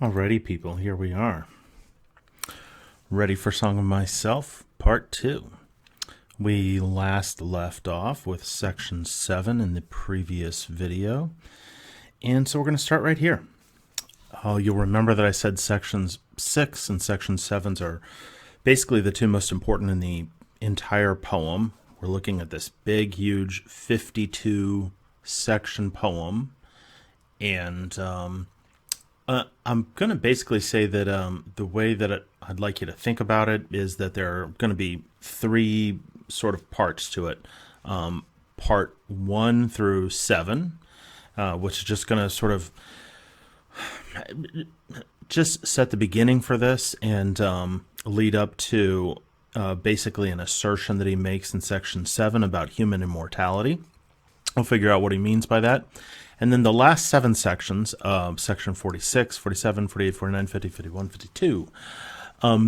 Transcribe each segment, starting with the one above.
Alrighty, people, here we are. Ready for Song of Myself, Part 2. We last left off with Section 7 in the previous video, and so we're going to start right here. You'll remember that I said Sections 6 and Section 7 are basically the two most important in the entire poem. We're looking at this big, huge 52-section poem, and I'm going to basically say that the way that I'd like you to think about it is that there are going to be three sort of parts to it. Part 1 through 7, which is just going to sort of just set the beginning for this and lead up to basically an assertion that he makes in Section 7 about human immortality. We'll figure out what he means by that. And then the last 7 sections, section 46, 47, 48, 49, 50, 51, 52,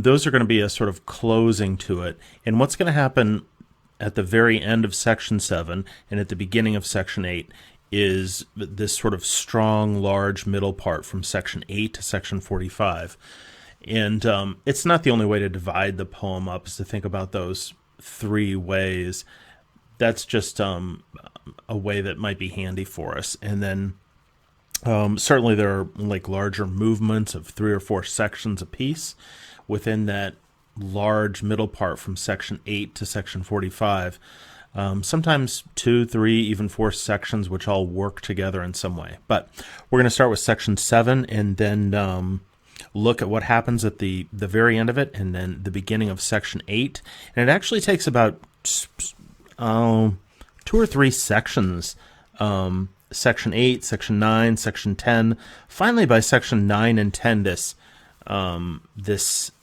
those are going to be a sort of closing to it. And what's going to happen at the very end of section 7 and at the beginning of section 8 is this sort of strong, large middle part from section 8 to section 45. And it's not the only way to divide the poem up is to think about those three ways. That's just a way that might be handy for us. And then certainly there are like larger movements of 3 or 4 sections apiece within that large middle part from section 8 to section 45. Sometimes 2, 3, even 4 sections which all work together in some way. But we're going to start with section 7 and then look at what happens at the very end of it and then the beginning of section 8. And it actually takes about 2 or 3 sections, section 8, section 9, section 10. Finally, by section 9 and 10, this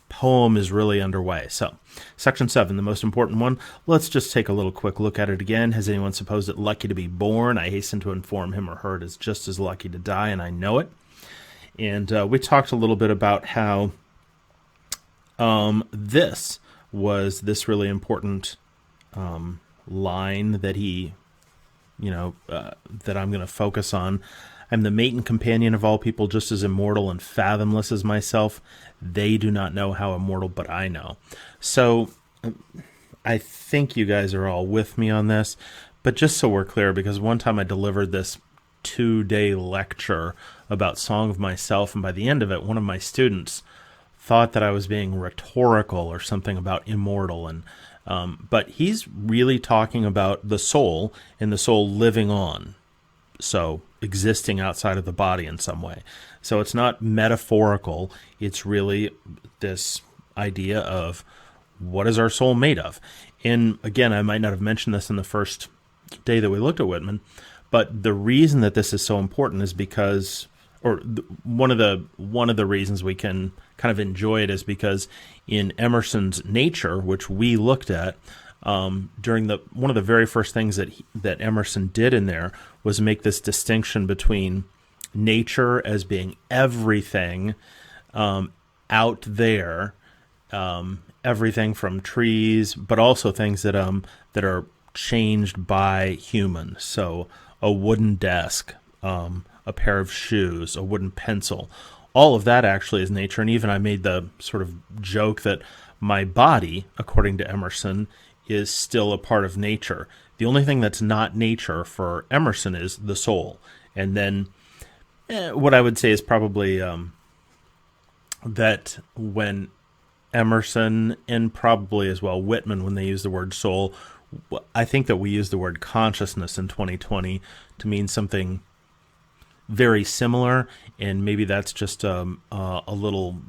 poem is really underway. So, section 7, the most important one. Let's just take a little quick look at it again. Has anyone supposed it lucky to be born? I hasten to inform him or her it is just as lucky to die, and I know it. And we talked a little bit about how this was this really important line that he, that I'm going to focus on. I'm the mate and companion of all people, just as immortal and fathomless as myself. They do not know how immortal, but I know. So I think you guys are all with me on this, but just so we're clear, because one time I delivered this 2-day lecture about Song of Myself, and by the end of it, one of my students thought that I was being rhetorical or something about immortal, and but he's really talking about the soul and the soul living on, so existing outside of the body in some way. So it's not metaphorical, it's really this idea of what is our soul made of. And again, I might not have mentioned this in the first day that we looked at Whitman, but the reason that this is so important is because, or one of the reasons we can kind of enjoy it is because in Emerson's Nature, which we looked at during one of the very first things that Emerson did in there was make this distinction between nature as being everything out there, everything from trees, but also things that are changed by humans. So a wooden desk, a pair of shoes, a wooden pencil. All of that actually is nature. And even I made the sort of joke that my body, according to Emerson, is still a part of nature. The only thing that's not nature for Emerson is the soul. And then what I would say is probably that when Emerson and probably as well Whitman, when they use the word soul, I think that we use the word consciousness in 2020 to mean something very similar, and maybe that's just a little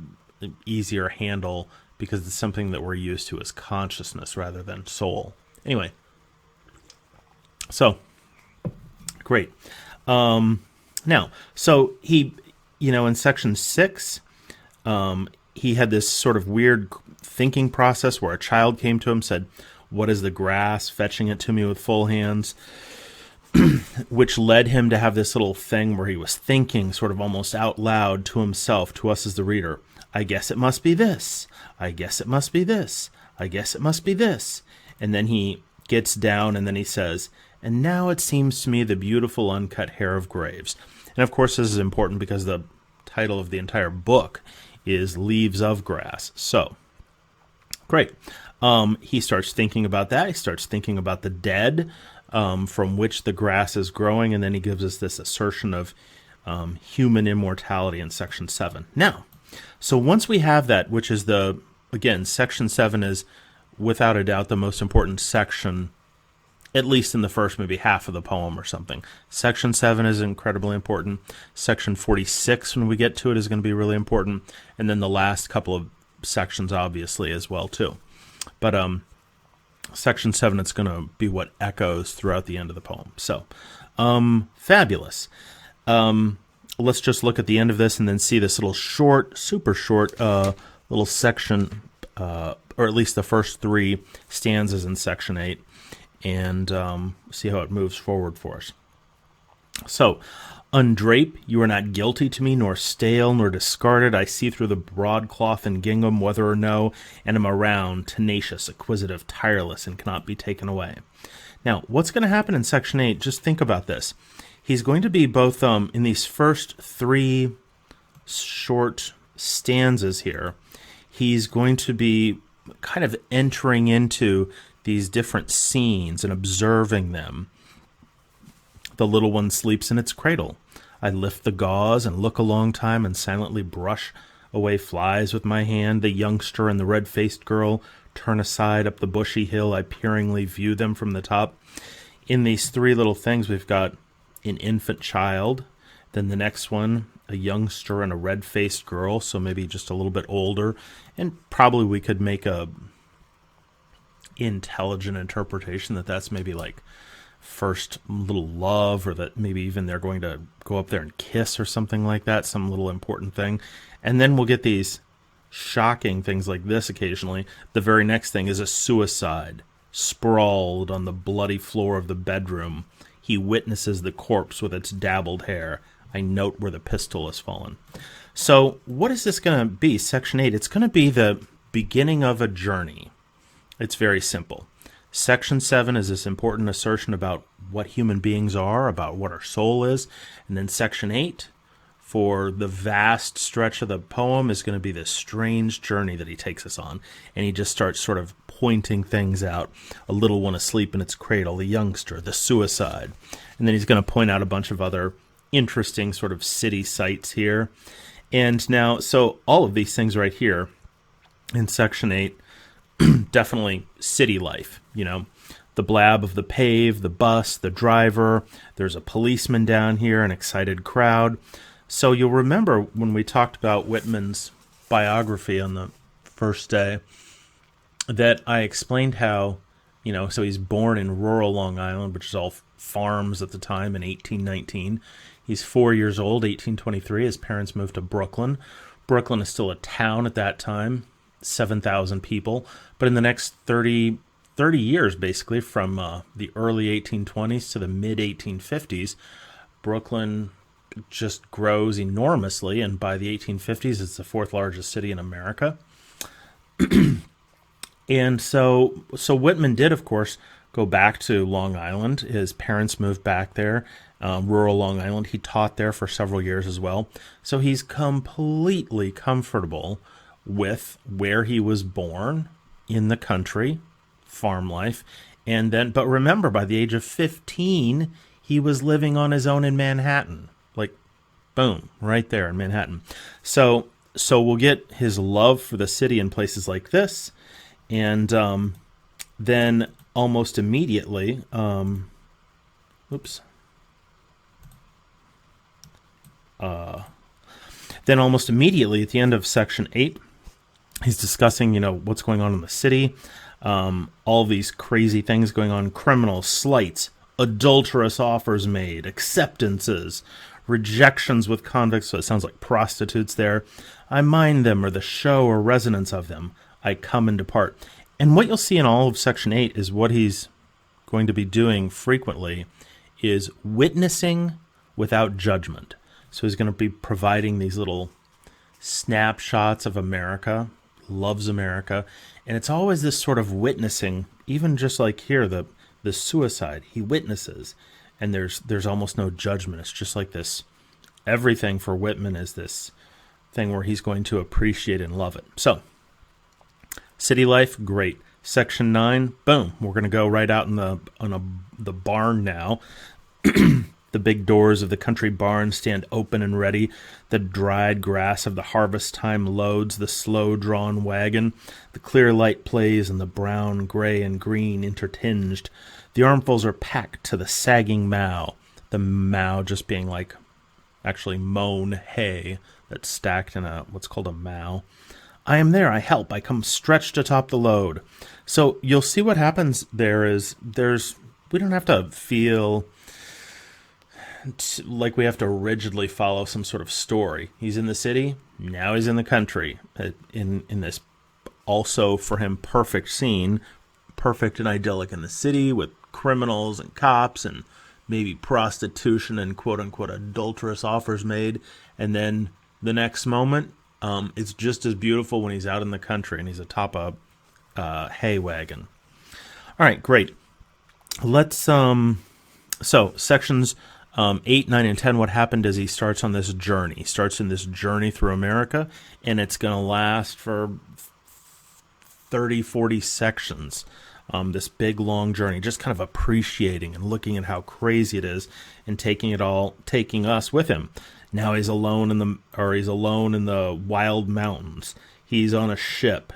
easier handle because it's something that we're used to as consciousness rather than soul. Anyway, so great. Now, so he, in section 6, he had this sort of weird thinking process where a child came to him, said, "What is the grass?" fetching it to me with full hands, which led him to have this little thing where he was thinking sort of almost out loud to himself, to us as the reader. I guess it must be this. I guess it must be this. I guess it must be this. And then he gets down and then he says, and now it seems to me the beautiful uncut hair of graves. And of course this is important because the title of the entire book is Leaves of Grass. So, great. He starts thinking about that. He starts thinking about the dead from which the grass is growing, and then he gives us this assertion of human immortality in section 7. Now, so once we have that, which is again, section 7 is without a doubt the most important section, at least in the first maybe half of the poem or something. Section 7 is incredibly important. Section 46, when we get to it, is going to be really important. And then the last couple of sections, obviously, as well, too. But section 7, it's going to be what echoes throughout the end of the poem. So, fabulous. Let's just look at the end of this and then see this little short, super short little section, or at least the first 3 stanzas in section 8, and see how it moves forward for us. So, undrape, you are not guilty to me, nor stale, nor discarded. I see through the broadcloth and gingham, whether or no, and am around, tenacious, acquisitive, tireless, and cannot be taken away. Now, what's going to happen in section 8? Just think about this. He's going to be both, in these first 3 short stanzas here, he's going to be kind of entering into these different scenes and observing them. The little one sleeps in its cradle. I lift the gauze and look a long time and silently brush away flies with my hand. The youngster and the red-faced girl turn aside up the bushy hill. I peeringly view them from the top. In these 3 little things, we've got an infant child. Then the next one, a youngster and a red-faced girl, so maybe just a little bit older. And probably we could make a intelligent interpretation that that's maybe like first little love, or that maybe even they're going to go up there and kiss or something like that, some little important thing. And then we'll get these shocking things like this occasionally. The very next thing is a suicide, sprawled on the bloody floor of the bedroom. He witnesses the corpse with its dabbled hair. I note where the pistol has fallen. So what is this going to be? Section 8, it's going to be the beginning of a journey. It's very simple. Section 7 is this important assertion about what human beings are, about what our soul is. And then Section 8, for the vast stretch of the poem, is going to be this strange journey that he takes us on. And he just starts sort of pointing things out. A little one asleep in its cradle, the youngster, the suicide. And then he's going to point out a bunch of other interesting sort of city sites here. And now, so all of these things right here in Section 8, definitely city life, the blab of the pave, the bus, the driver. There's a policeman down here, an excited crowd. So you'll remember when we talked about Whitman's biography on the first day that I explained how, so he's born in rural Long Island, which is all farms at the time in 1819. He's 4 years old, 1823. His parents moved to Brooklyn. Brooklyn is still a town at that time, 7,000 people. But in the next 30 years, basically, from the early 1820s to the mid-1850s, Brooklyn just grows enormously, and by the 1850s, it's the 4th largest city in America. And so Whitman did, of course, go back to Long Island. His parents moved back there, rural Long Island. He taught there for several years as well. So he's completely comfortable with where he was born in the country, farm life. And then, but remember, by the age of 15, he was living on his own in Manhattan. Like, boom, right there in Manhattan. So we'll get his love for the city in places like this. And then almost immediately, then almost immediately at the end of Section 8, he's discussing, what's going on in the city, all these crazy things going on, criminals, slights, adulterous offers made, acceptances, rejections with convicts, so it sounds like prostitutes there. I mind them, or the show or resonance of them. I come and depart. And what you'll see in all of Section 8 is what he's going to be doing frequently is witnessing without judgment. So he's going to be providing these little snapshots of America, loves America, and it's always this sort of witnessing, even just like here, the suicide, he witnesses, and there's almost no judgment. It's just like this, everything for Whitman is this thing where he's going to appreciate and love it. So, city life, great. Section 9, boom. We're going to go right out in the barn now. The big doors of the country barn stand open and ready. The dried grass of the harvest time loads the slow-drawn wagon. The clear light plays in the brown, gray, and green intertinged. The armfuls are packed to the sagging mow. The mow just being like actually mown hay that's stacked in what's called a mow. I am there, I help, I come stretched atop the load. So you'll see what happens there is we don't have to feel like we have to rigidly follow some sort of story. He's in the city, now he's in the country. In this also for him perfect scene, perfect and idyllic in the city with criminals and cops and maybe prostitution and quote-unquote adulterous offers made. And then the next moment, it's just as beautiful when he's out in the country and he's atop a hay wagon. All right, great. Let's, so sections 8, 9, and 10, what happened is he starts on this journey. He starts in this journey through America, and it's going to last for 30, 40 sections. This big, long journey, just kind of appreciating and looking at how crazy it is and taking us with him. Now he's alone in the wild mountains. He's on a ship.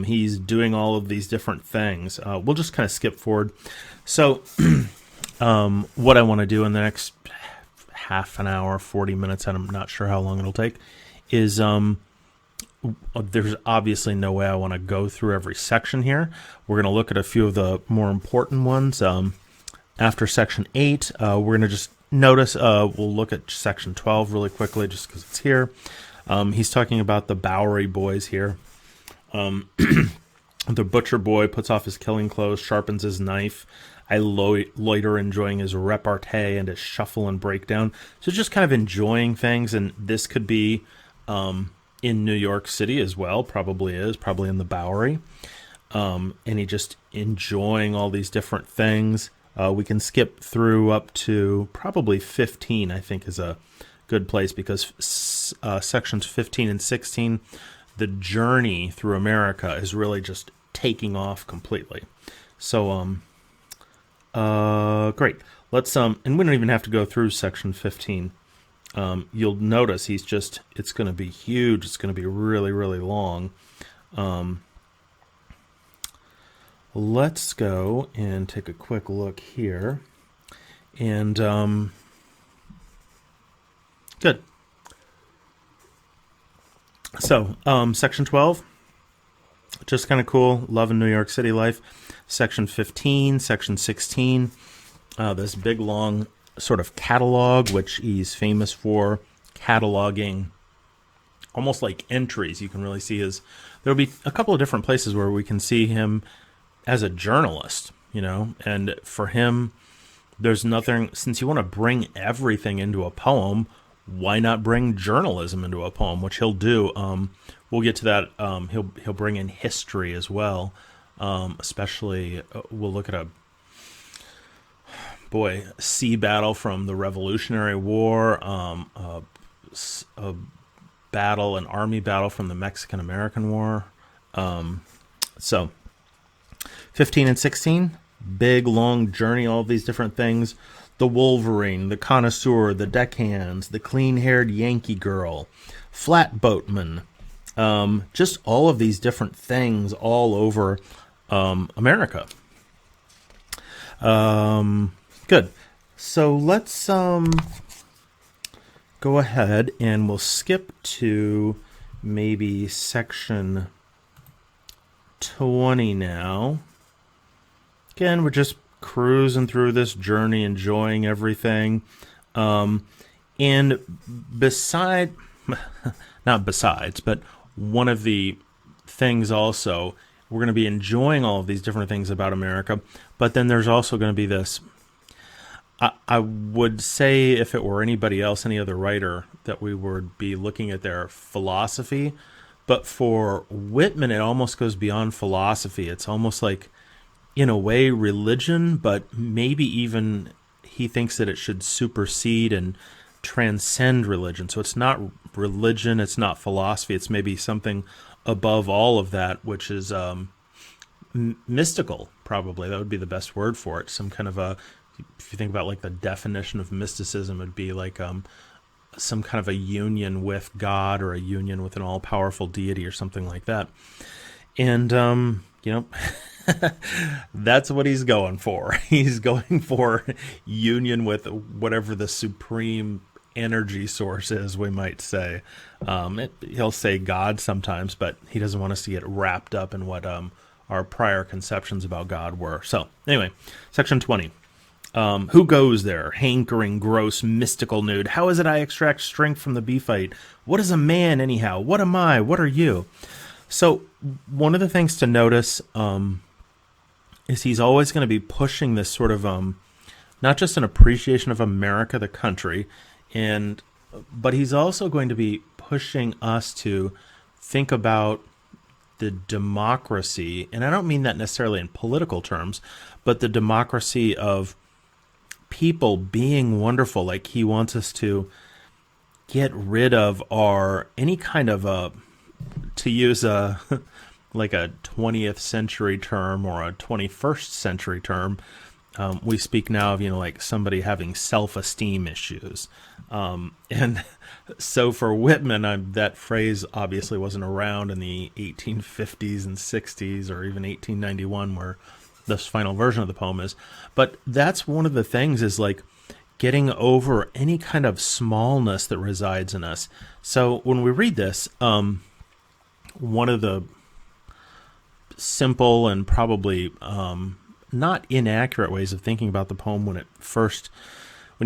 He's doing all of these different things. We'll just kind of skip forward. So, what I want to do in the next half an hour, 40 minutes, and I'm not sure how long it'll take, is there's obviously no way I want to go through every section here. We're going to look at a few of the more important ones. After section 8, we're going to just notice, we'll look at section 12 really quickly just because it's here. He's talking about the Bowery boys here. The butcher boy puts off his killing clothes, sharpens his knife. I loiter enjoying his repartee and his shuffle and breakdown. So just kind of enjoying things, and this could be in New York City as well, probably in the Bowery. And he just enjoying all these different things. We can skip through up to probably 15, I think is a good place, because sections 15 and 16, the journey through America is really just taking off completely. So, great. Let's, and we don't even have to go through section 15. You'll notice it's going to be huge. It's going to be really, really long. Let's go and take a quick look here. And, good. So, section 12, just kind of cool. Loving New York City life. Section 15, section 16, this big long sort of catalog, which he's famous for cataloging almost like entries. You can really see there'll be a couple of different places where we can see him as a journalist, and for him, there's nothing, since you want to bring everything into a poem, why not bring journalism into a poem, which he'll do. We'll get to that. He'll bring in history as well. Especially, we'll look at a sea battle from the Revolutionary War, a battle, an army battle from the Mexican-American War. So, 15 and 16, big, long journey, all of these different things. The Wolverine, the Connoisseur, the Deckhands, the Clean-Haired Yankee Girl, Flatboatman, just all of these different things all over America. Good. So let's go ahead and we'll skip to maybe section 20 now. Again, we're just cruising through this journey, enjoying everything. And but one of the things also, we're going to be enjoying all of these different things about America, but then there's also going to be this, I would say if it were anybody else, any other writer, that we would be looking at their philosophy, but for Whitman, it almost goes beyond philosophy. It's almost like, in a way, religion, but maybe even he thinks that it should supersede and transcend religion. So it's not religion. It's not philosophy. It's maybe something above all of that, which is mystical, probably. That would be the best word for it. Some kind of if you think about like the definition of mysticism, it'd be like some kind of a union with God or a union with an all-powerful deity or something like that. And, that's what he's going for. He's going for union with whatever the supreme energy source is, we might say. He'll say God sometimes, but he doesn't want us to get wrapped up in what our prior conceptions about God were. So anyway, section 20. Who goes there? Hankering, gross, mystical nude. How is it I extract strength from the bee-fight? What is a man, anyhow? What am I? What are you? So one of the things to notice is he's always going to be pushing this sort of not just an appreciation of America, the country, but he's also going to be pushing us to think about the democracy, and I don't mean that necessarily in political terms, but the democracy of people being wonderful. Like he wants us to get rid of any kind of to use like a 20th century term or a 21st century term, we speak now of, like somebody having self-esteem issues. And so for Whitman, that phrase obviously wasn't around in the 1850s and 60s or even 1891 where this final version of the poem is. But that's one of the things is like getting over any kind of smallness that resides in us. So when we read this, one of the simple and probably not inaccurate ways of thinking about the poem when you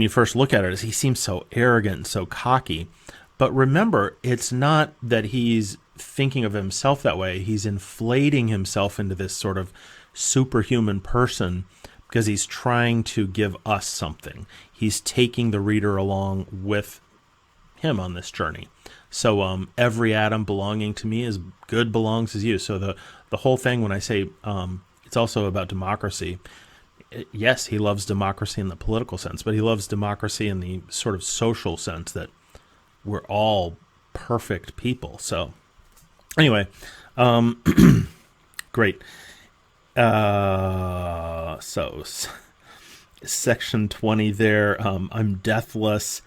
first look at it is he seems so arrogant and so cocky. But remember, it's not that he's thinking of himself that way. He's inflating himself into this sort of superhuman person because he's trying to give us something. He's taking the reader along with him on this journey. So every atom belonging to me is good belongs to you. So the whole thing, when I say it's also about democracy, yes, he loves democracy in the political sense, but he loves democracy in the sort of social sense that we're all perfect people. So anyway, great. So section 20 there, I'm deathless.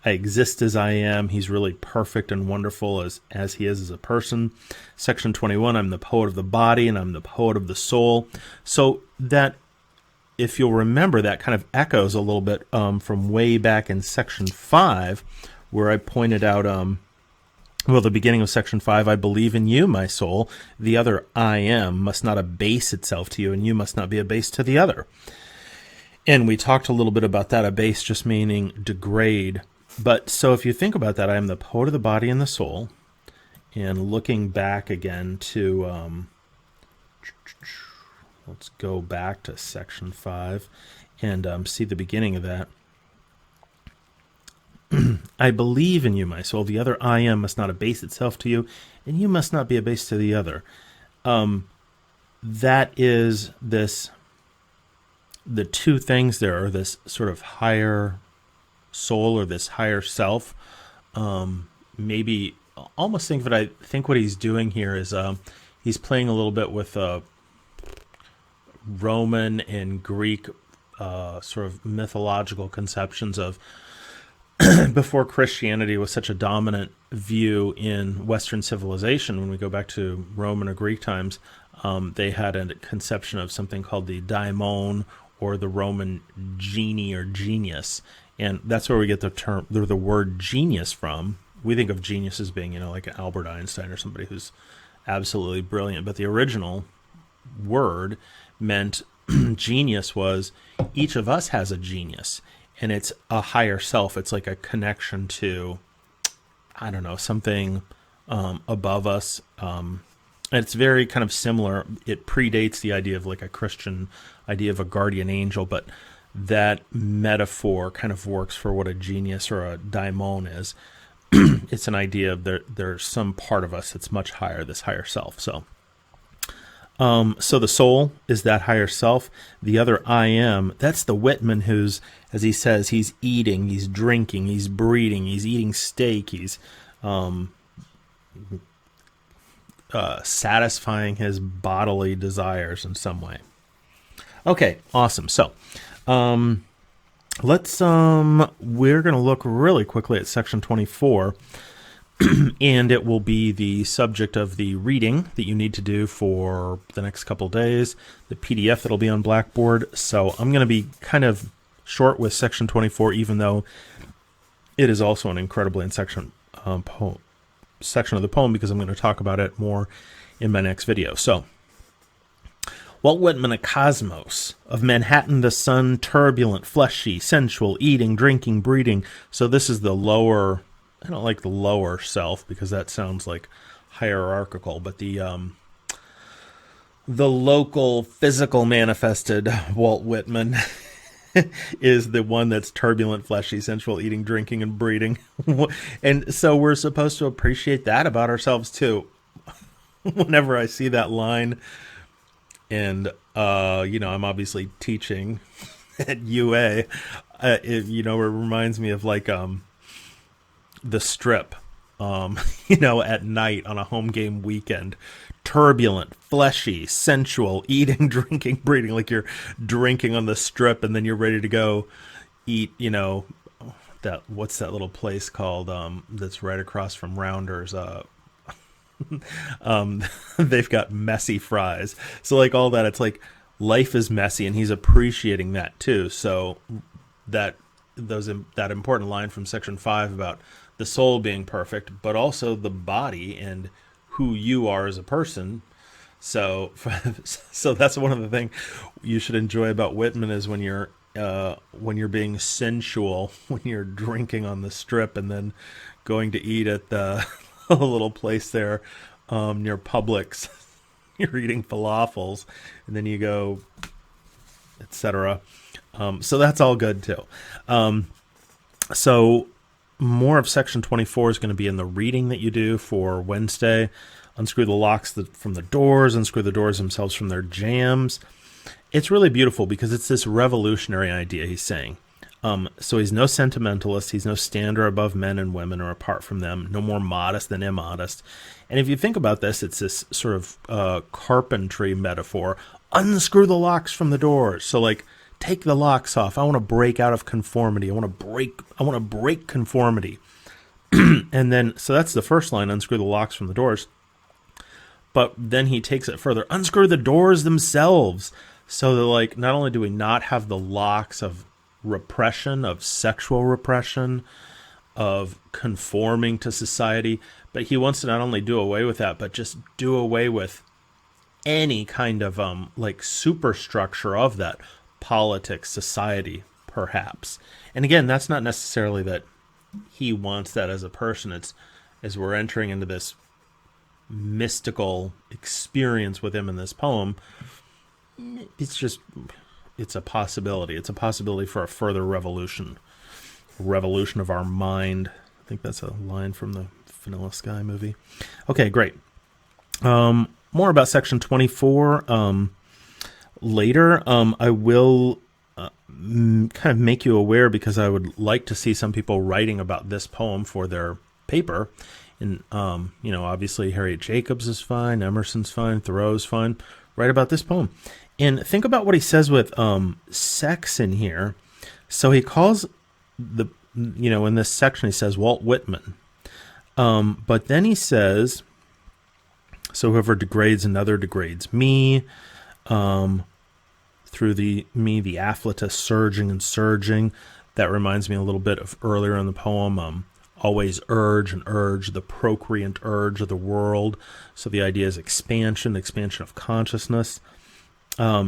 I exist as I am. He's really perfect and wonderful as he is as a person. Section 21, I'm the poet of the body and I'm the poet of the soul. So that, if you'll remember, that kind of echoes a little bit from way back in section 5, where I pointed out, the beginning of section 5, I believe in you, my soul. The other I am must not abase itself to you, and you must not be abased to the other. And we talked a little bit about that, abase just meaning degrade. But so if you think about that, I am the poet of the body and the soul. And looking back again to, let's go back to section 5 and see the beginning of that. I believe in you, my soul. The other I am must not abase itself to you, and you must not be abased to the other. That is this, the two things there are this sort of higher soul or this higher self. Maybe almost think that I think what he's doing here is he's playing a little bit with Roman and Greek sort of mythological conceptions of before Christianity was such a dominant view in Western civilization. When we go back to Roman or Greek times, they had a conception of something called the daimon, or the Roman genie or genius. And that's where we get the word genius from. We think of genius as being, like Albert Einstein or somebody who's absolutely brilliant. But the original word meant genius was each of us has a genius. And it's a higher self. It's like a connection to, I don't know, something above us. It's very kind of similar. It predates the idea of like a Christian idea of a guardian angel, but that metaphor kind of works for what a genius or a daimon is. It's an idea of there's some part of us that's much higher, this higher self. So So the soul is that higher self. The other I am, that's the Whitman who's, as he says, he's eating, he's drinking, he's breathing, he's eating steak, he's satisfying his bodily desires in some way. Okay, awesome. So let's we're going to look really quickly at section 24. And it will be the subject of the reading that you need to do for the next couple days, the PDF that'll be on Blackboard. So I'm going to be kind of short with section 24, even though it is also an incredibly section of the poem, because I'm going to talk about it more in my next video. So, Walt Whitman, a cosmos of Manhattan, the sun, turbulent, fleshy, sensual, eating, drinking, breeding. So this is the lower... I don't like the lower self because that sounds like hierarchical, but the local physical manifested Walt Whitman is the one that's turbulent, fleshy, sensual, eating, drinking, and breeding. And so we're supposed to appreciate that about ourselves too. Whenever I see that line, and I'm obviously teaching at UA, it reminds me of like the Strip, at night on a home game weekend. Turbulent, fleshy, sensual, eating, drinking, breeding, like you're drinking on the Strip and then you're ready to go eat, what's that little place called that's right across from Rounders? They've got messy fries. So like all that, it's like life is messy and he's appreciating that too. So that important line from section 5 about the soul being perfect, but also the body and who you are as a person. So that's one of the things you should enjoy about Whitman is when you're being sensual, when you're drinking on the Strip and then going to eat at the a little place there near Publix. You're eating falafels and then you go, etc. So that's all good too. So more of section 24 is going to be in the reading that you do for Wednesday. Unscrew the locks from the doors, unscrew the doors themselves from their jambs. It's really beautiful because it's this revolutionary idea he's saying. So he's no sentimentalist. He's no stander above men and women or apart from them, no more modest than immodest. And if you think about this, it's this sort of carpentry metaphor. Unscrew the locks from the doors. So like, take the locks off. I want to break out of conformity. I want to break conformity. And then, so that's the first line, unscrew the locks from the doors. But then he takes it further. Unscrew the doors themselves. So that like, not only do we not have the locks of repression, of sexual repression, of conforming to society, but he wants to not only do away with that, but just do away with any kind of like superstructure of that. Politics, society, perhaps. And again, that's not necessarily that he wants that as a person. It's as we're entering into this mystical experience with him in this poem, it's a possibility. It's a possibility for a further revolution of our mind. I think that's a line from the Vanilla Sky movie. Okay, great. More about section 24 later. I will kind of make you aware because I would like to see some people writing about this poem for their paper. And, obviously Harriet Jacobs is fine, Emerson's fine, Thoreau's fine. Write about this poem. And think about what he says with sex in here. So he calls in this section, he says Walt Whitman. But then he says, so whoever degrades another degrades me. Through the afflatus surging and surging. That reminds me a little bit of earlier in the poem, always urge, the procreant urge of the world. So the idea is expansion of consciousness.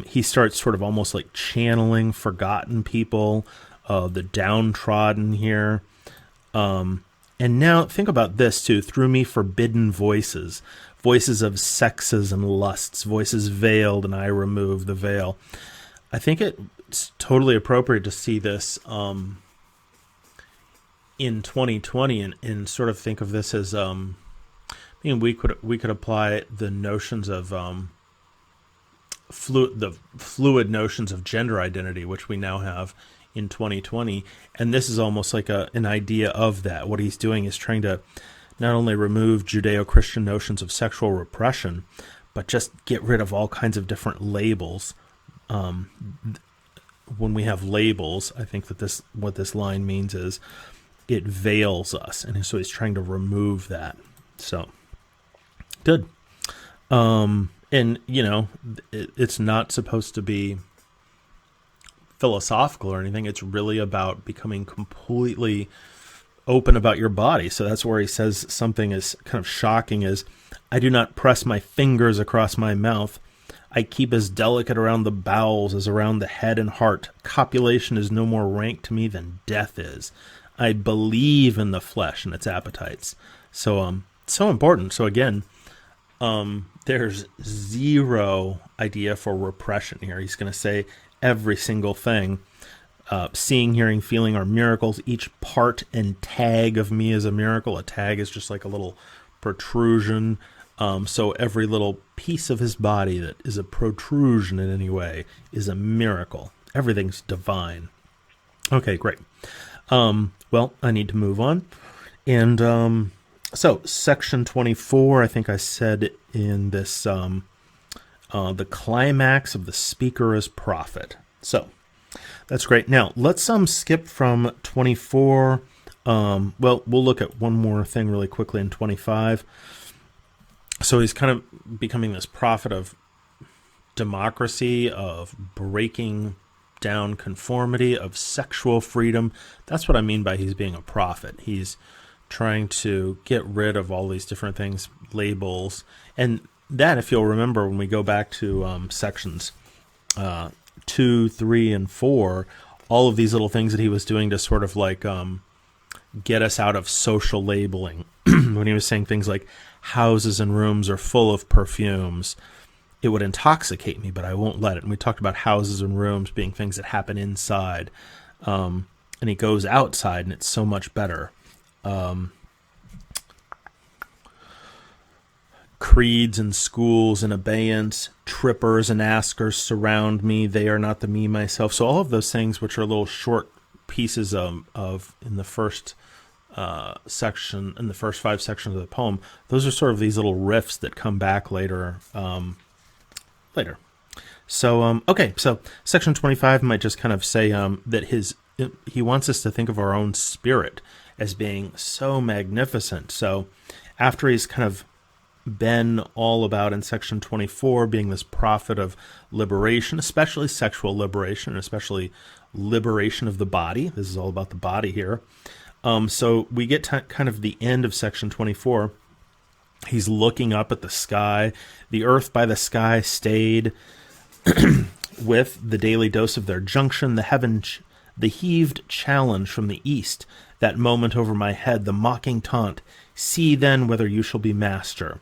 He starts sort of almost like channeling forgotten people, the downtrodden here. And now think about this too, through me forbidden voices of sexes and lusts, voices veiled and I remove the veil. I think it's totally appropriate to see this in 2020 and sort of think of this as we could apply the notions of fluid notions of gender identity, which we now have in 2020. And this is almost like an idea of that. What he's doing is trying to not only remove Judeo-Christian notions of sexual repression, but just get rid of all kinds of different labels. When we have labels, I think that what this line means is it veils us. And so he's trying to remove that. So, good. And, it's not supposed to be philosophical or anything. It's really about becoming completely open about your body. So that's where he says something is kind of shocking is, I do not press my fingers across my mouth. I keep as delicate around the bowels as around the head and heart. Copulation is no more rank to me than death is. I believe in the flesh and its appetites. So, so important. So again, there's zero idea for repression here. He's going to say every single thing. Seeing, hearing, feeling are miracles. Each part and tag of me is a miracle. A tag is just like a little protrusion. So every little piece of his body that is a protrusion in any way is a miracle. Everything's divine. Okay, great. Well, I need to move on. And so section 24, I think I said in this, the climax of the speaker as prophet. So that's great. Now, let's skip from 24. Well, we'll look at one more thing really quickly in 25. So he's kind of becoming this prophet of democracy, of breaking down conformity, of sexual freedom. That's what I mean by he's being a prophet. He's trying to get rid of all these different things, labels. And that, if you'll remember, when we go back to sections 2, 3, and 4, all of these little things that he was doing to sort of like get us out of social labeling. When he was saying things like, houses and rooms are full of perfumes, it would intoxicate me, but I won't let it. And we talked about houses and rooms being things that happen inside. And he goes outside, and it's so much better. Creeds and schools in abeyance, trippers and askers surround me. They are not the me, myself. So all of those things, which are little short pieces of in the first section, in the first 5 sections of the poem, those are sort of these little riffs that come back later. So, okay, so section 25 might just kind of say that he wants us to think of our own spirit as being so magnificent. So after he's kind of been all about in section 24 being this prophet of liberation, especially sexual liberation, especially liberation of the body. This is all about the body here. So we get to kind of the end of section 24. He's looking up at the sky. The earth by the sky stayed with the daily dose of their junction, the heaved challenge from the east, that moment over my head, the mocking taunt. See then whether you shall be master.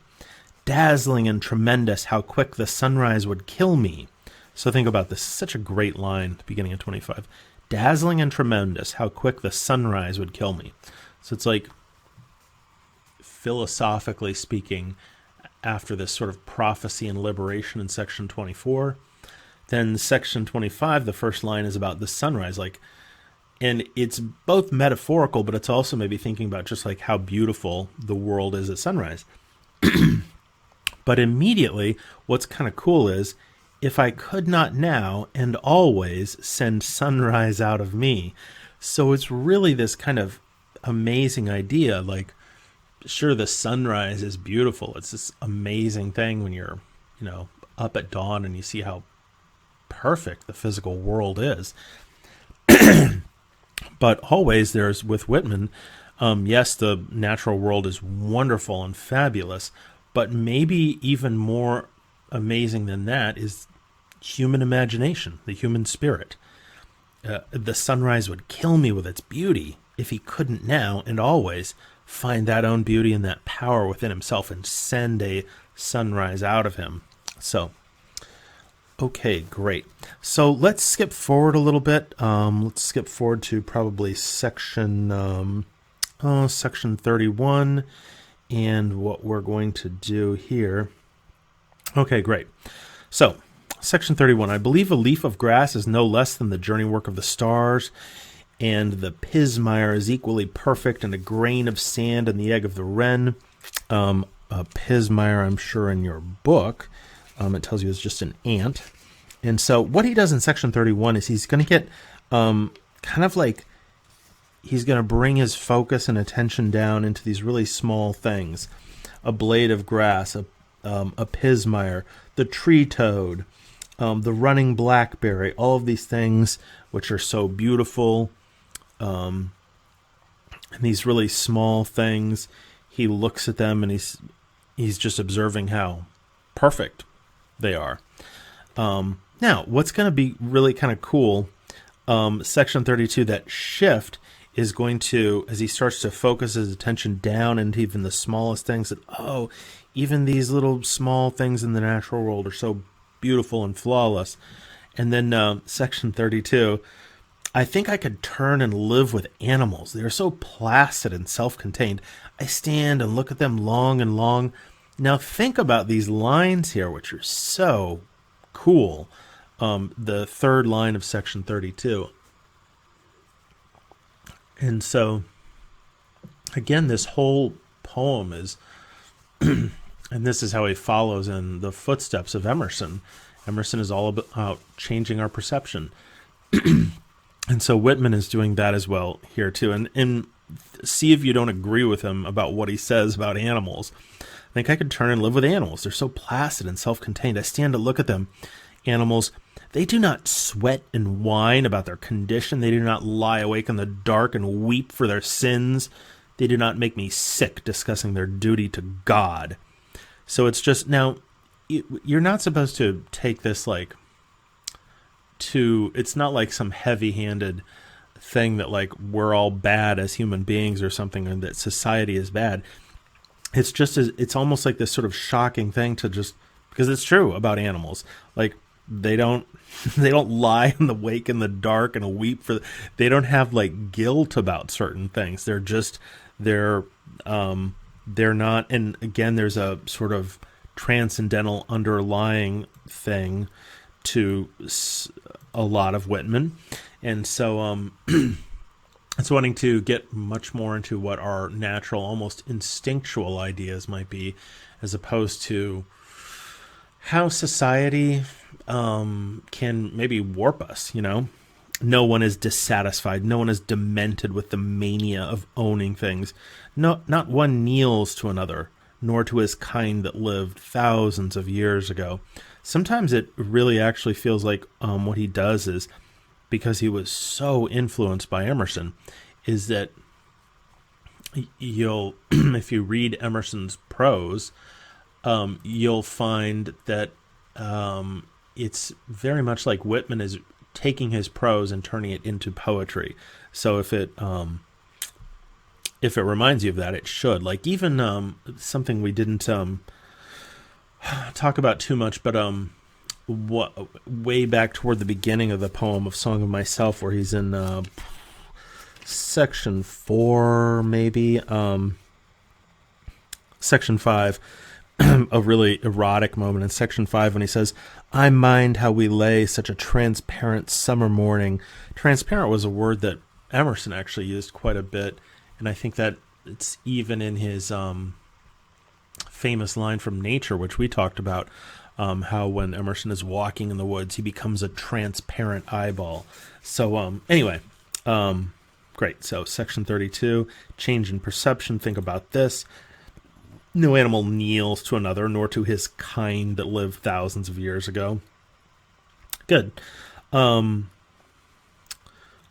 Dazzling and tremendous, how quick the sunrise would kill me. So think about this. Such a great line at the beginning of 25. Dazzling and tremendous, how quick the sunrise would kill me. So it's like, philosophically speaking, after this sort of prophecy and liberation in section 24, then section 25, the first line is about the sunrise. And it's both metaphorical, but it's also maybe thinking about just like how beautiful the world is at sunrise. But immediately, what's kind of cool is, if I could not now and always send sunrise out of me. So it's really this kind of amazing idea. Like, sure, the sunrise is beautiful. It's this amazing thing when you're, up at dawn and you see how perfect the physical world is. But always there's, with Whitman, yes, the natural world is wonderful and fabulous, but maybe even more amazing than that is human imagination, the human spirit. The sunrise would kill me with its beauty if he couldn't now and always find that own beauty and that power within himself and send a sunrise out of him. So, okay, great. So let's skip forward a little bit. Let's skip forward to probably section 31. And what we're going to do here. Okay, great. So Section 31. I believe a leaf of grass is no less than the journey work of the stars, and the pismire is equally perfect, and a grain of sand in the egg of the wren. A pismire, I'm sure in your book, it tells you it's just an ant. And so what he does in section 31 is he's going to get kind of like, he's going to bring his focus and attention down into these really small things. A blade of grass, a pismire, the tree toad, the running blackberry, all of these things which are so beautiful. And these really small things, he looks at them and he's just observing how perfect they are. Now, what's going to be really kind of cool, section 32, that shift is going to, as he starts to focus his attention down into even the smallest things, that, even these little small things in the natural world are so beautiful and flawless. And then section 32, I think I could turn and live with animals. They are so placid and self-contained. I stand and look at them long and long. Now think about these lines here, which are so cool. The third line of section 32. And so, again, this whole poem is, and this is how he follows in the footsteps of Emerson. Emerson is all about changing our perception. And so Whitman is doing that as well here too. And see if you don't agree with him about what he says about animals. I think I could turn and live with animals. They're so placid and self-contained. I stand to look at them. Animals, they do not sweat and whine about their condition. They do not lie awake in the dark and weep for their sins. They do not make me sick discussing their duty to God. So it's just, now, you're not supposed to take this like it's not like some heavy-handed thing that like we're all bad as human beings or something, and that society is bad. It's just, it's almost like this sort of shocking thing to just, because it's true about animals. Like they don't lie in the wake in the dark and weep for, they don't have like guilt about certain things. They're not. And again, there's a sort of transcendental underlying thing to a lot of Whitman. And so it's wanting to get much more into what our natural, almost instinctual ideas might be, as opposed to how society can maybe warp us, you know? No one is dissatisfied. No one is demented with the mania of owning things. No, not one kneels to another, nor to his kind that lived thousands of years ago. Sometimes it really actually feels like what he does is, because he was so influenced by Emerson, is that you'll, if you read Emerson's prose, you'll find that it's very much like Whitman is taking his prose and turning it into poetry. So if it reminds you of that, it should. Like even something we didn't talk about too much, but way back toward the beginning of the poem of Song of Myself, where he's in section 4, maybe section 5, a really erotic moment in section 5 when he says, "I mind how we lay such a transparent summer morning." Transparent was a word that Emerson actually used quite a bit, and I think that it's even in his famous line from Nature, which we talked about, how when Emerson is walking in the woods, he becomes a transparent eyeball. So anyway, great. So section 32, change in perception. Think about this. No animal kneels to another, nor to his kind that lived thousands of years ago. Good.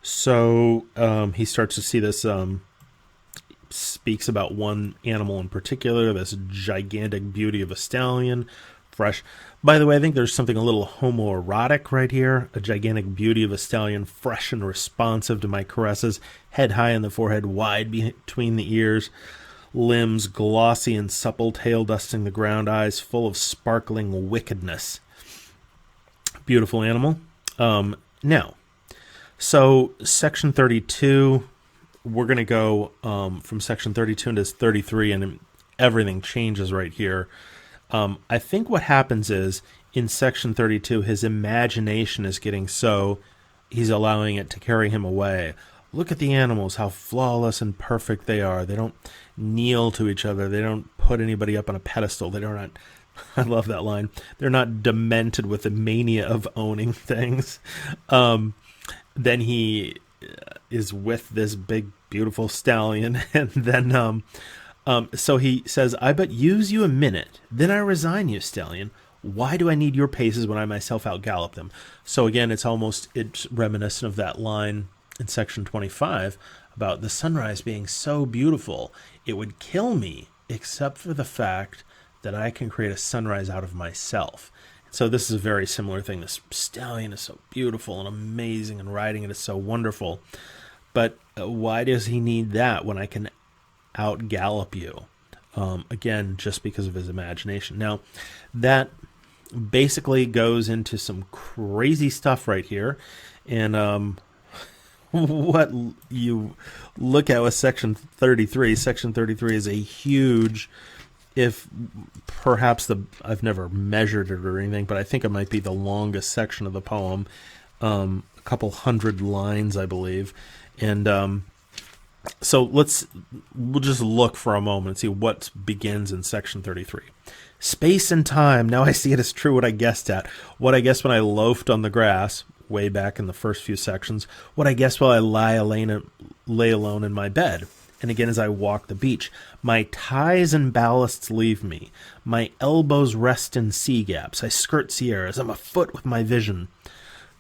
So he starts to see this, speaks about one animal in particular, this gigantic beauty of a stallion, fresh. By the way, I think there's something a little homoerotic right here. A gigantic beauty of a stallion, fresh and responsive to my caresses, head high in the forehead, wide between the ears, limbs glossy and supple, tail dusting the ground, eyes full of sparkling wickedness. Beautiful animal. Now, so section 32, we're going to go from section 32 into 33, and everything changes right here. I think what happens is in section 32, his imagination is getting so he's allowing it to carry him away. Look at the animals, how flawless and perfect they are. They don't kneel to each other. They don't put anybody up on a pedestal. They don't. I love that line. They're not demented with the mania of owning things. Then he is with this big, beautiful stallion. And then, so he says, I but use you a minute, then I resign you, stallion. Why do I need your paces when I myself outgallop them? So again, it's reminiscent of that line in section 25 about the sunrise being so beautiful, it would kill me, except for the fact that I can create a sunrise out of myself. So this is a very similar thing. This stallion is so beautiful and amazing, and riding it is so wonderful. But why does he need that when I can outgallop you? Again, just because of his imagination. Now, that basically goes into some crazy stuff right here. And what you look at with section 33, section 33 is a huge, if perhaps I've never measured it or anything, but I think it might be the longest section of the poem, a couple hundred lines, I believe. And so we'll just look for a moment and see what begins in section 33. Space and time, now I see it as true what I guessed at. What I guessed when I loafed on the grass, way back in the first few sections. What I guessed while I lay alone in my bed. And again, as I walk the beach, my ties and ballasts leave me. My elbows rest in sea gaps. I skirt sierras. I'm afoot with my vision.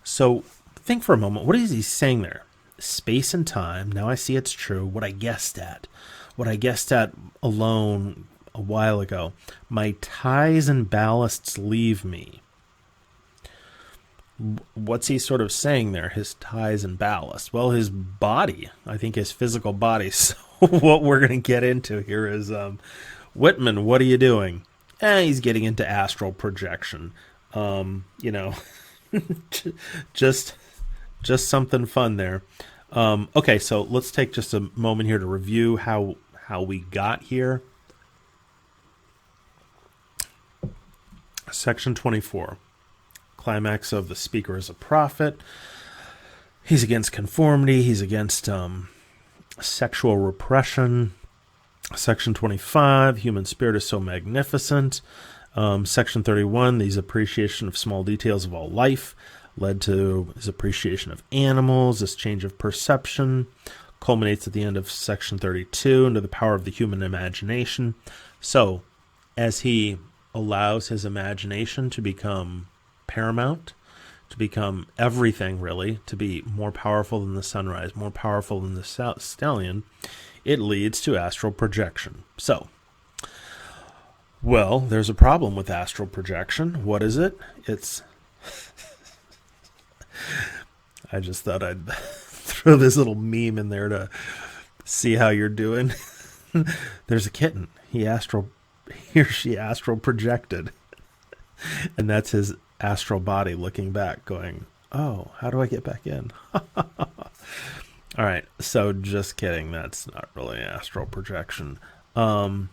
So think for a moment. What is he saying there? Space and time. Now I see it's true. What I guessed at. What I guessed at alone a while ago. My ties and ballasts leave me. What's he sort of saying there? His ties and ballast. Well, his body. I think his physical body. So what we're going to get into here is, Whitman, what are you doing? He's getting into astral projection. Just something fun there. Okay, so let's take just a moment here to review how we got here. Section 24. Climax of the speaker as a prophet. He's against conformity. He's against sexual repression. Section 25, human spirit is so magnificent. Section 31, his appreciation of small details of all life led to his appreciation of animals. This change of perception culminates at the end of section 32 into the power of the human imagination. So, as he allows his imagination to become paramount, to become everything really, to be more powerful than the sunrise, more powerful than the stallion, it leads to astral projection. So, well, there's a problem with astral projection. What is it? I just thought I'd throw this little meme in there to see how you're doing. There's a kitten. He or she astral projected. And that's his astral body looking back going, oh, how do I get back in? All right, so just kidding. That's not really astral projection. But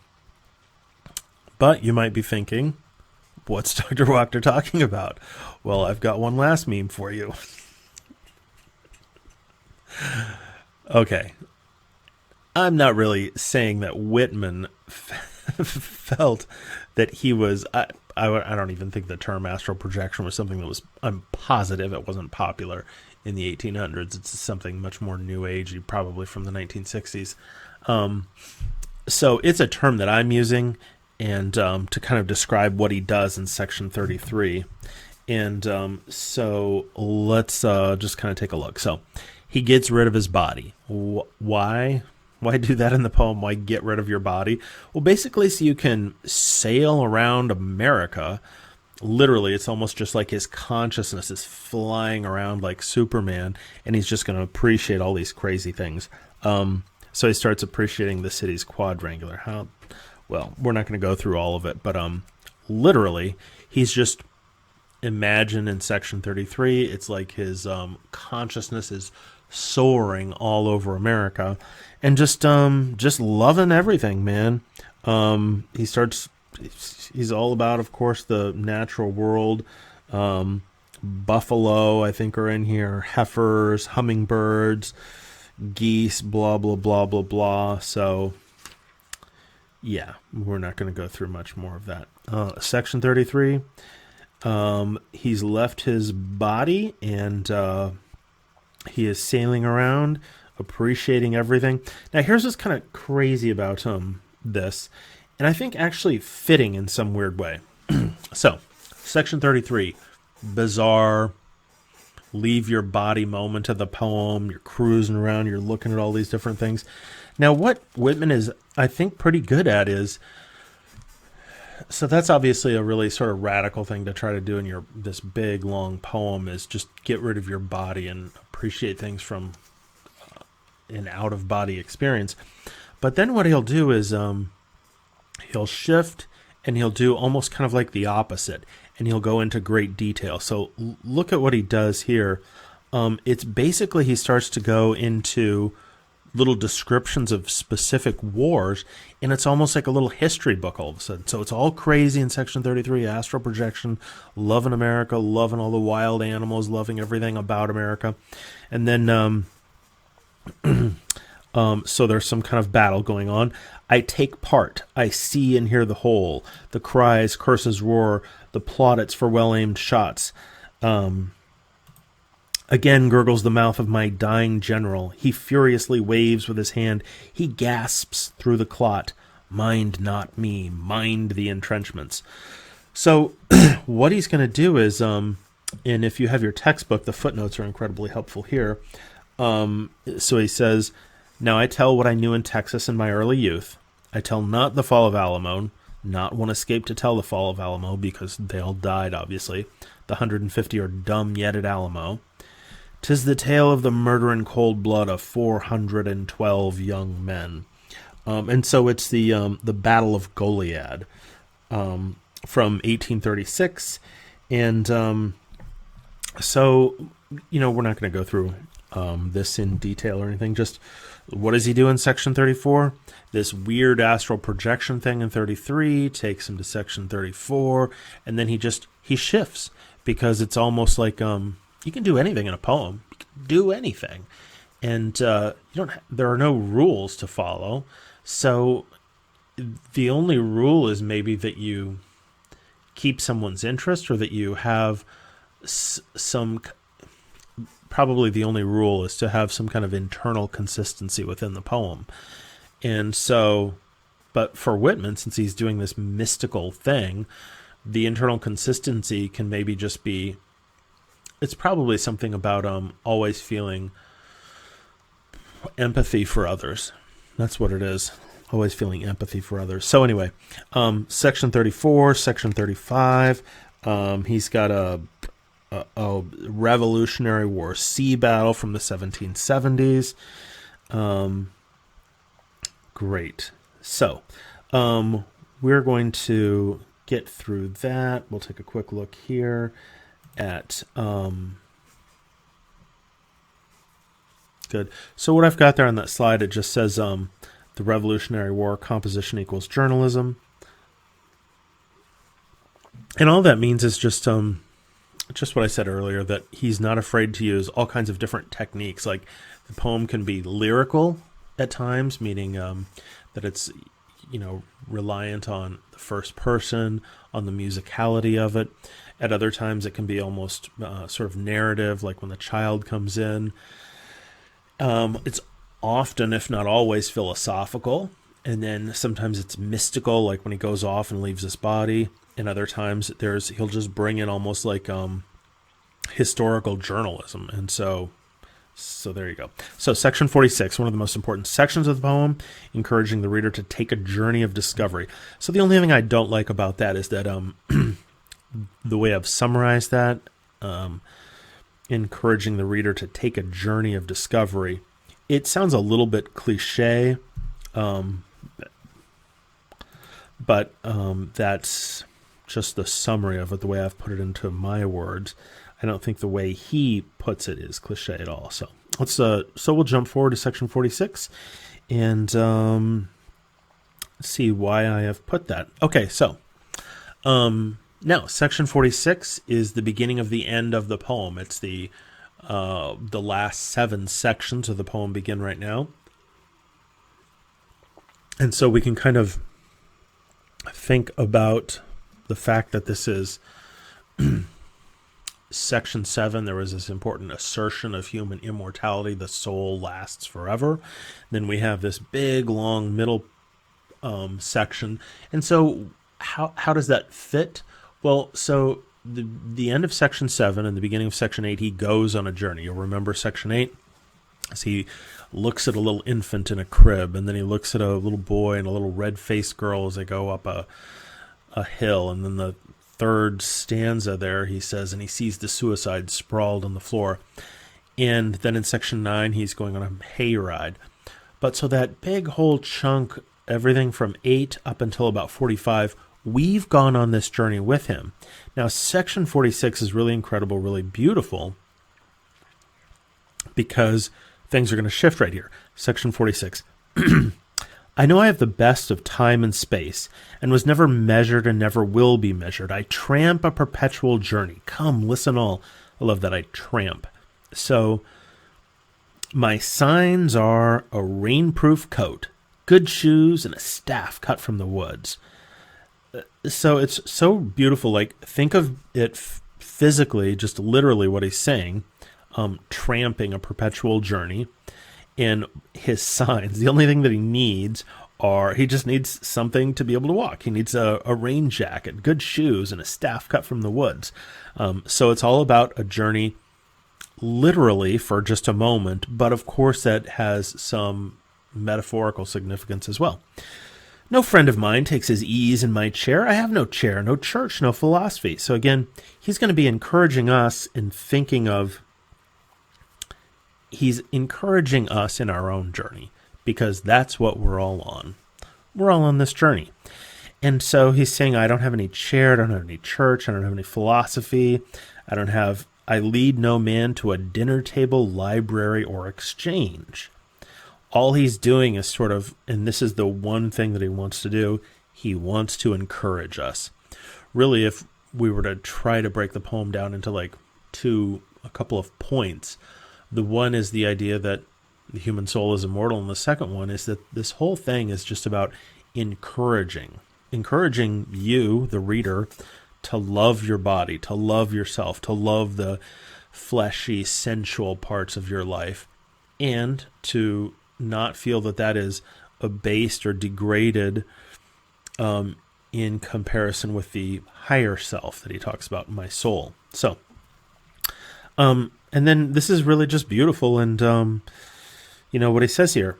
you might be thinking, what's Dr. Wachter talking about? Well, I've got one last meme for you. Okay. I'm not really saying that Whitman felt that he was... I don't even think the term astral projection was something that was... I'm positive it wasn't popular in the 1800s. It's something much more new agey, probably from the 1960s. So it's a term that I'm using and to kind of describe what he does in section 33. And so let's just kind of take a look. So he gets rid of his body. Why? Why do that in the poem? Why get rid of your body? Well, basically so you can sail around America. Literally, it's almost just like his consciousness is flying around like Superman, and he's just going to appreciate all these crazy things. So he starts appreciating the city's quadrangular. Well, we're not going to go through all of it, but literally, he's just... Imagine in section 33, it's like his consciousness is soaring all over America and just loving everything, man. He starts he's all about, of course, the natural world. Buffalo, I think, are in here. Heifers, hummingbirds, geese, blah, blah, blah, blah, blah. So, yeah, we're not going to go through much more of that. Section 33, he's left his body and he is sailing around, appreciating everything. Now, here's what's kind of crazy about this, and I think actually fitting in some weird way. So, Section 33, bizarre, leave your body moment of the poem. You're cruising around, you're looking at all these different things. Now, what Whitman is, I think, pretty good at is, so that's obviously a really sort of radical thing to try to do in this big, long poem, is just get rid of your body and appreciate things from an out-of-body experience. But then what he'll do is he'll shift and he'll do almost kind of like the opposite, and he'll go into great detail. So look at what he does here. It's basically he starts to go into little descriptions of specific wars, and it's almost like a little history book all of a sudden. So it's all crazy in Section 33, astral projection, loving America, loving all the wild animals, loving everything about America. And then so there's some kind of battle going on. I take part. I see and hear the whole. The cries, curses, roar. The plaudits for well-aimed shots. Again gurgles the mouth of my dying general. He furiously waves with his hand. He gasps through the clot. Mind not me. Mind the entrenchments. So what he's going to do is, and if you have your textbook, the footnotes are incredibly helpful here. So he says, now I tell what I knew in Texas in my early youth. I tell not the fall of Alamo. Not one escaped to tell the fall of Alamo, because they all died, obviously. The 150 are dumb yet at Alamo. 'Tis the tale of the murder in cold blood of 412 young men. And so it's the Battle of Goliad from 1836. And so, we're not going to go through this in detail or anything. Just what does he do in Section 34? This weird astral projection thing in 33 takes him to Section 34, and then he shifts, because it's almost like you can do anything in a poem. You can do anything, and there are no rules to follow. So the only rule is maybe that you keep someone's interest, or that you have some. Probably the only rule is to have some kind of internal consistency within the poem. And so, but for Whitman, since he's doing this mystical thing, the internal consistency can maybe just be, it's probably something about always feeling empathy for others. That's what it is. Always feeling empathy for others. So anyway, Section 34, Section 35, he's got a Revolutionary War sea battle from the 1770s. Great. So, we're going to get through that. We'll take a quick look here at, good. So what I've got there on that slide, it just says, the Revolutionary War composition equals journalism. And all that means is just what I said earlier, that he's not afraid to use all kinds of different techniques. Like, the poem can be lyrical at times, meaning that it's, reliant on the first person, on the musicality of it. At other times, it can be almost sort of narrative, like when the child comes in. It's often, if not always, philosophical. And then sometimes it's mystical, like when he goes off and leaves his body. And other times he'll just bring in almost like historical journalism. And so there you go. So Section 46, one of the most important sections of the poem, encouraging the reader to take a journey of discovery. So the only thing I don't like about that is that the way I've summarized that, encouraging the reader to take a journey of discovery, it sounds a little bit cliche, but that's just the summary of it, the way I've put it into my words. I don't think the way he puts it is cliche at all. So we'll jump forward to Section 46, and see why I have put that. Okay, so now section 46 is the beginning of the end of the poem. It's the last 7 sections of the poem begin right now. And so we can kind of think about the fact that this is section 7. There was this important assertion of human immortality. The soul lasts forever. Then we have this big, long middle section. And so how does that fit? Well, so the end of section 7 and the beginning of section 8, he goes on a journey. You'll remember section 8 as he looks at a little infant in a crib, and then he looks at a little boy and a little red-faced girl as they go up a hill. And then the third stanza there, he says, and he sees the suicide sprawled on the floor. And then in section 9, he's going on a hayride. But so that big whole chunk, everything from 8 up until about 45, we've gone on this journey with him. Now, section 46 is really incredible, really beautiful, because things are going to shift right here. Section 46. I know I have the best of time and space, and was never measured and never will be measured. I tramp a perpetual journey. Come, listen all. I love that I tramp. So, my signs are a rainproof coat, good shoes, and a staff cut from the woods. So it's so beautiful. Like, think of it physically, just literally what he's saying. Tramping a perpetual journey, and his signs, the only thing that he needs he just needs something to be able to walk. He needs a rain jacket, good shoes, and a staff cut from the woods. So it's all about a journey literally for just a moment, but of course that has some metaphorical significance as well. No friend of mine takes his ease in my chair. I have no chair, no church, no philosophy. So again, he's going to be encouraging us in thinking of He's encouraging us in our own journey, because that's what we're all on. We're all on this journey. And so he's saying, I don't have any chair, I don't have any church, I don't have any philosophy, I lead no man to a dinner table, library, or exchange. All he's doing is sort of, and this is the one thing that he wants to do, he wants to encourage us. Really, if we were to try to break the poem down into like a couple of points, the one is the idea that the human soul is immortal, and the second one is that this whole thing is just about encouraging you, the reader, to love your body, to love yourself, to love the fleshy, sensual parts of your life, and to not feel that is abased or degraded in comparison with the higher self that he talks about, my soul. So, and then this is really just beautiful. And, what he says here,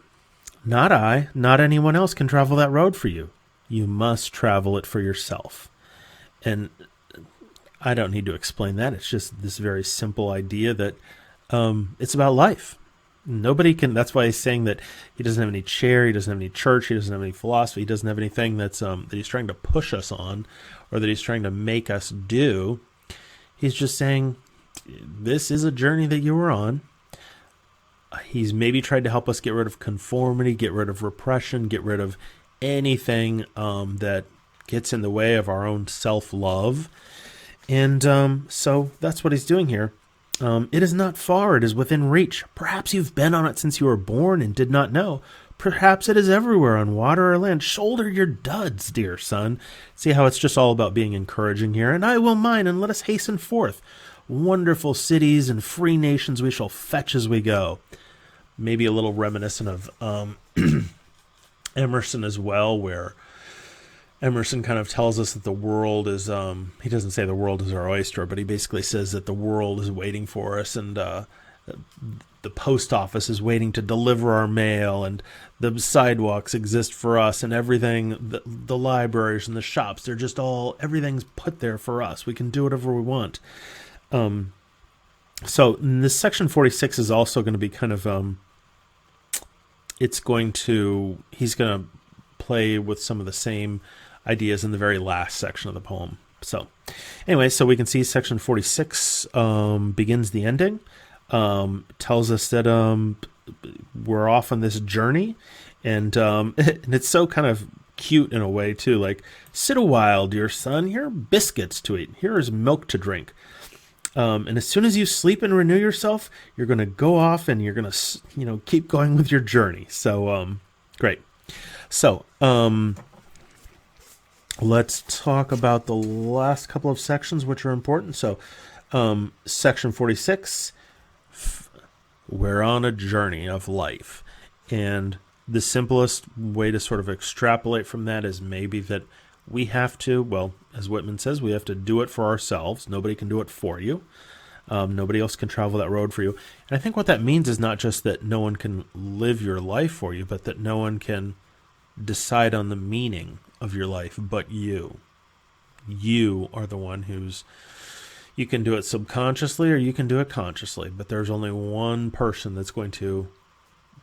not I, not anyone else can travel that road for you. You must travel it for yourself. And I don't need to explain that. It's just this very simple idea that it's about life. Nobody can, that's why he's saying that he doesn't have any chair, he doesn't have any church, he doesn't have any philosophy, he doesn't have anything that he's trying to push us on or that he's trying to make us do. He's just saying, this is a journey that you were on. He's maybe tried to help us get rid of conformity, get rid of repression, get rid of anything that gets in the way of our own self-love. And so that's what he's doing here. It is not far, it is within reach. Perhaps you've been on it since you were born and did not know. Perhaps it is everywhere on water or land. Shoulder your duds, dear son. See how it's just all about being encouraging here. And I will mine, and let us hasten forth. Wonderful cities and free nations we shall fetch as we go. Maybe a little reminiscent of Emerson as well, where Emerson kind of tells us that the world is, he doesn't say the world is our oyster, but he basically says that the world is waiting for us, and the post office is waiting to deliver our mail, and the sidewalks exist for us, and everything, the libraries and the shops, they're just everything's put there for us. We can do whatever we want. So this section 46 is also going to be kind of, he's going to play with some of the same ideas in the very last section of the poem. So anyway, so we can see section 46 begins the ending, tells us that we're off on this journey, and it's so kind of cute in a way too. Like, sit a while, dear son. Here are biscuits to eat. Here is milk to drink. And as soon as you sleep and renew yourself, you're going to go off and you're going to, keep going with your journey. So, great. So, let's talk about the last couple of sections, which are important. So, section 46, we're on a journey of life. And the simplest way to sort of extrapolate from that is maybe that we have to, well, as Whitman says, we have to do it for ourselves. Nobody can do it for you. Nobody else can travel that road for you. And I think what that means is not just that no one can live your life for you, but that no one can decide on the meaning of your life but you. You are the one you can do it subconsciously or you can do it consciously, but there's only one person that's going to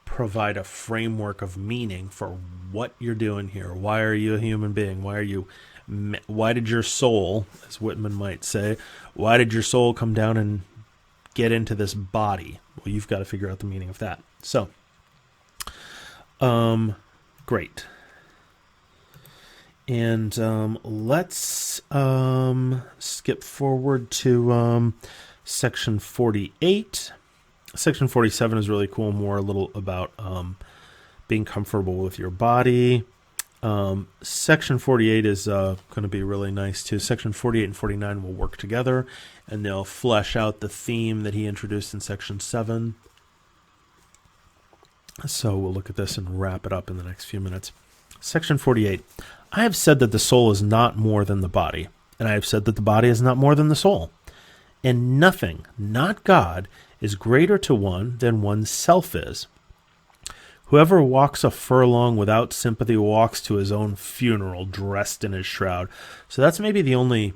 provide a framework of meaning for what you're doing here. Why are you a human being? Why did your soul, as Whitman might say, why did your soul come down and get into this body? Well, you've got to figure out the meaning of that. So, great. And let's skip forward to section 48. Section 47 is really cool, more a little about being comfortable with your body. Section 48 is going to be really nice too. Section 48 and 49 will work together, and they'll flesh out the theme that he introduced in section 7. So we'll look at this and wrap it up in the next few minutes. Section 48. I have said that the soul is not more than the body, and I have said that the body is not more than the soul. And nothing, not God, is greater to one than oneself is. Whoever walks a furlong without sympathy walks to his own funeral dressed in his shroud. So that's maybe the only...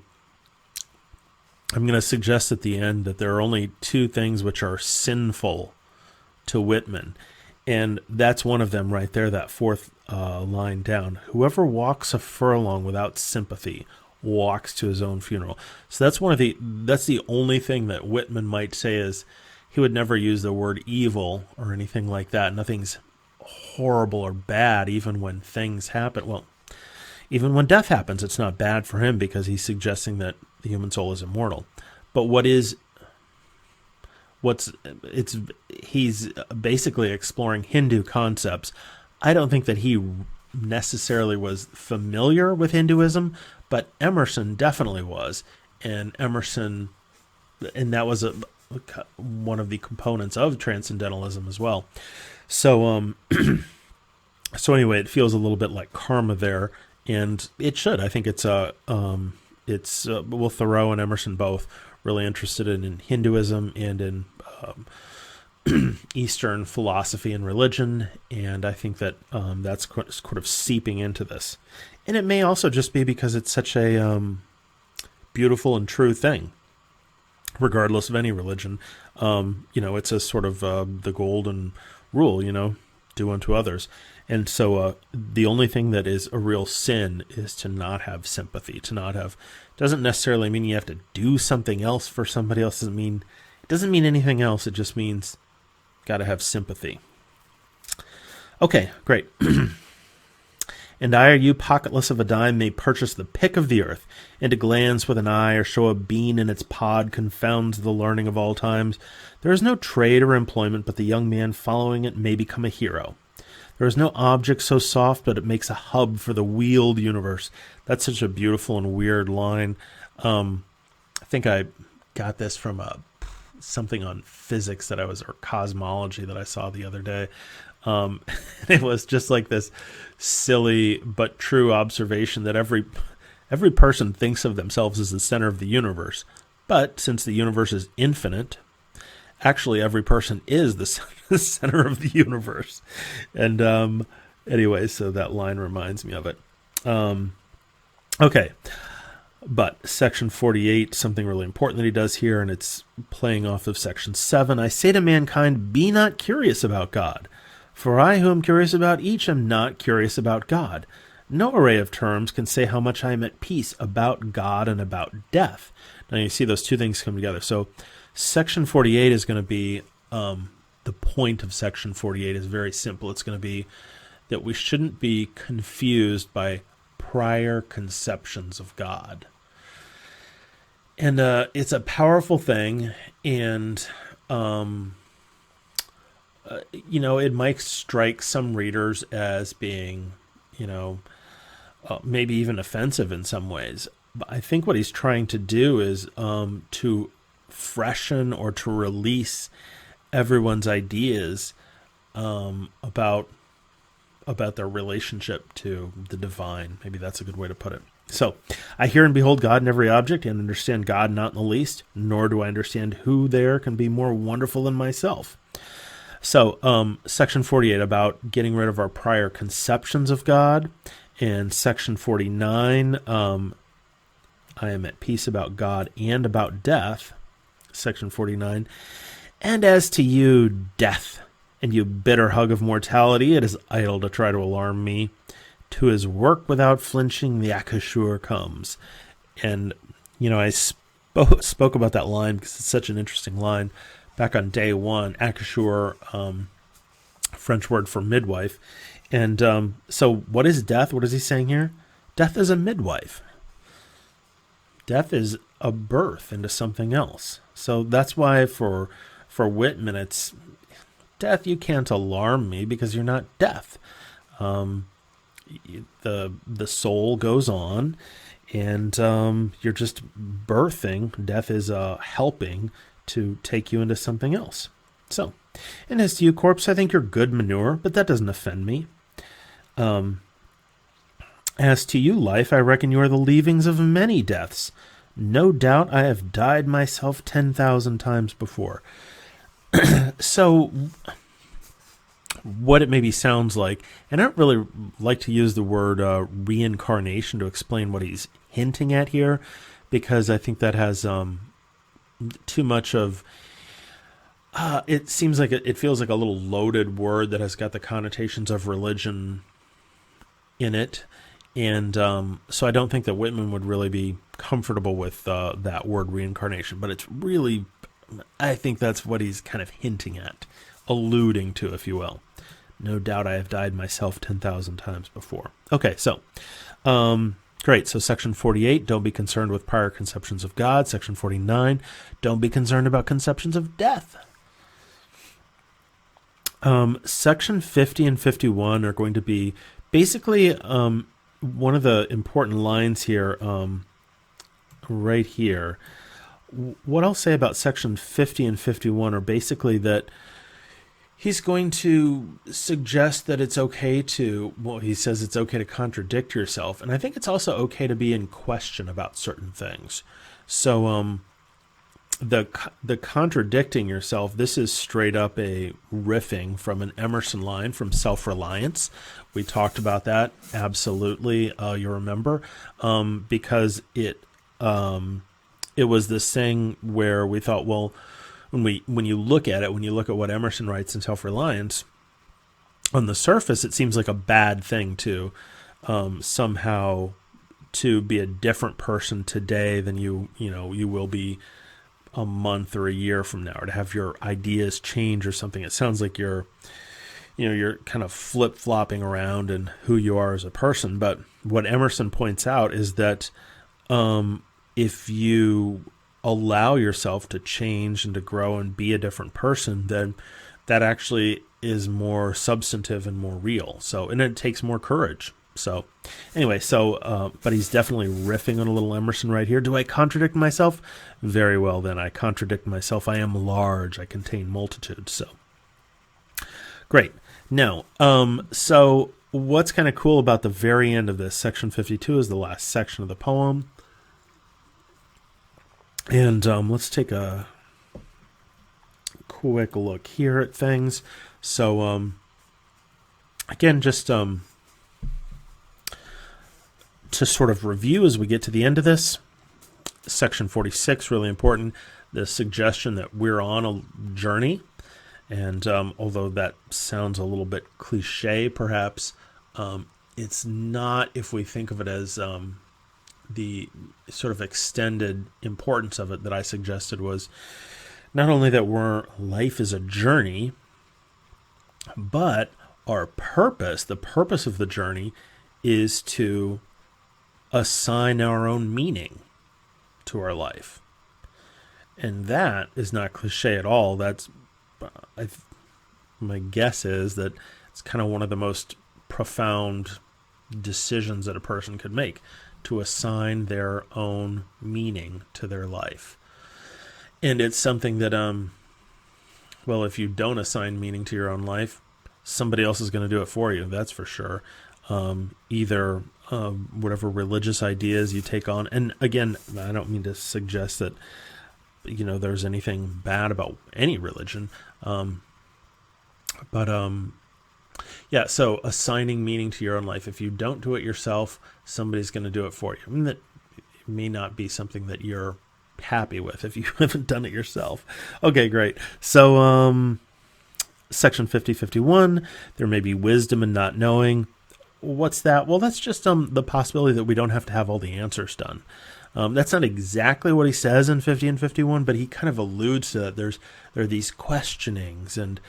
I'm going to suggest at the end that there are only two things which are sinful to Whitman. And that's one of them right there, that fourth line down. Whoever walks a furlong without sympathy walks to his own funeral. So that's the only thing that Whitman might say is he would never use the word evil or anything like that. Nothing's horrible or bad even when things happen. Well, even when death happens, it's not bad for him because he's suggesting that the human soul is immortal. But he's basically exploring Hindu concepts. I don't think that he necessarily was familiar with Hinduism, but Emerson definitely was. And that was one of the components of transcendentalism as well. So, so anyway, it feels a little bit like karma there, and it should. I think it's well, Thoreau and Emerson both really interested in Hinduism and in Eastern philosophy and religion, and I think that that's sort of seeping into this. And it may also just be because it's such a beautiful and true thing, regardless of any religion. It's a sort of the golden rule, do unto others. And so the only thing that is a real sin is to not have sympathy, doesn't necessarily mean you have to do something else for somebody else. It doesn't mean anything else. It just means got to have sympathy. Okay, great. And I or you, pocketless of a dime, may purchase the pick of the earth, and to glance with an eye or show a bean in its pod confounds the learning of all times. There is no trade or employment, but the young man following it may become a hero. There is no object so soft, but it makes a hub for the wheeled universe. That's such a beautiful and weird line. I think I got this from something on physics or cosmology that I saw the other day. It was just like this silly but true observation that every person thinks of themselves as the center of the universe. But since the universe is infinite, actually every person is the center of the universe. And anyway, so that line reminds me of it. Okay. But section 48, something really important that he does here, and it's playing off of section 7. I say to mankind, be not curious about God. For I who am curious about each am not curious about God. No array of terms can say how much I am at peace about God and about death. Now you see those two things come together. So section 48 is going to be, the point of section 48 is very simple. It's going to be that we shouldn't be confused by prior conceptions of God. And it's a powerful thing, and it might strike some readers as being, maybe even offensive in some ways. But I think what he's trying to do is to freshen or to release everyone's ideas about their relationship to the divine. Maybe that's a good way to put it. So, I hear and behold God in every object, and understand God not in the least, nor do I understand who there can be more wonderful than myself. So, section 48 about getting rid of our prior conceptions of God, and section 49, I am at peace about God and about death, section 49, and as to you, death, and you bitter hug of mortality, it is idle to try to alarm me. To his work without flinching, the Akashur comes. And, I spoke about that line because it's such an interesting line. Back on day one, Akashur, French word for midwife. And so what is death? What is he saying here? Death is a midwife. Death is a birth into something else. So that's why for Whitman, it's death, you can't alarm me because you're not death. The soul goes on, and you're just birthing. Death is helping to take you into something else. So, and as to you, corpse, I think you're good manure, but that doesn't offend me. As to you, life, I reckon you are the leavings of many deaths. No doubt I have died myself 10,000 times before. So, what it maybe sounds like, and I don't really like to use the word reincarnation to explain what he's hinting at here, because I think that has too much of, it seems like it feels like a little loaded word that has got the connotations of religion in it. And so I don't think that Whitman would really be comfortable with that word reincarnation, but it's really, I think that's what he's kind of hinting at, alluding to, if you will. No doubt I have died myself 10,000 times before. Okay, so, great. So section 48, don't be concerned with prior conceptions of God. Section 49, don't be concerned about conceptions of death. Section 50 and 51 are going to be basically one of the important lines here, right here. What I'll say about section 50 and 51 are basically that he's going to suggest that it's okay to, he says it's okay to contradict yourself. And I think it's also okay to be in question about certain things. So the contradicting yourself, this is straight up a riffing from an Emerson line from Self-Reliance. We talked about that, absolutely, you remember, because it was this thing where we thought, well, when you look at what Emerson writes in Self-Reliance, on the surface, it seems like a bad thing to somehow to be a different person today than you will be a month or a year from now, or to have your ideas change or something. It sounds like you're kind of flip-flopping around in who you are as a person. But what Emerson points out is that if you allow yourself to change and to grow and be a different person, then that actually is more substantive and more real. So, and it takes more courage. So anyway, but he's definitely riffing on a little Emerson right here. Do I contradict myself? Very well, then I contradict myself. I am large. I contain multitudes. So great. Now, so what's kind of cool about the very end of this, section 52 is the last section of the poem. And let's take a quick look here at things. So again, just to sort of review as we get to the end of this, section 46, really important, the suggestion that we're on a journey. And although that sounds a little bit cliche, perhaps, it's not if we think of it as the sort of extended importance of it that I suggested was not only that life is a journey, but our purpose, the purpose of the journey, is to assign our own meaning to our life. And that is not cliche at all. That's, my guess is that it's kind of one of the most profound decisions that a person could make, to assign their own meaning to their life. And it's something that, well, if you don't assign meaning to your own life, somebody else is going to do it for you. That's for sure. Either whatever religious ideas you take on. And again, I don't mean to suggest that, there's anything bad about any religion. Yeah, so assigning meaning to your own life. If you don't do it yourself, somebody's going to do it for you. I mean, that may not be something that you're happy with if you haven't done it yourself. Okay, great. So, section 5051, there may be wisdom in not knowing. What's that? Well, that's just the possibility that we don't have to have all the answers done. That's not exactly what he says in 50 and 51, but he kind of alludes to that. There are these questionings and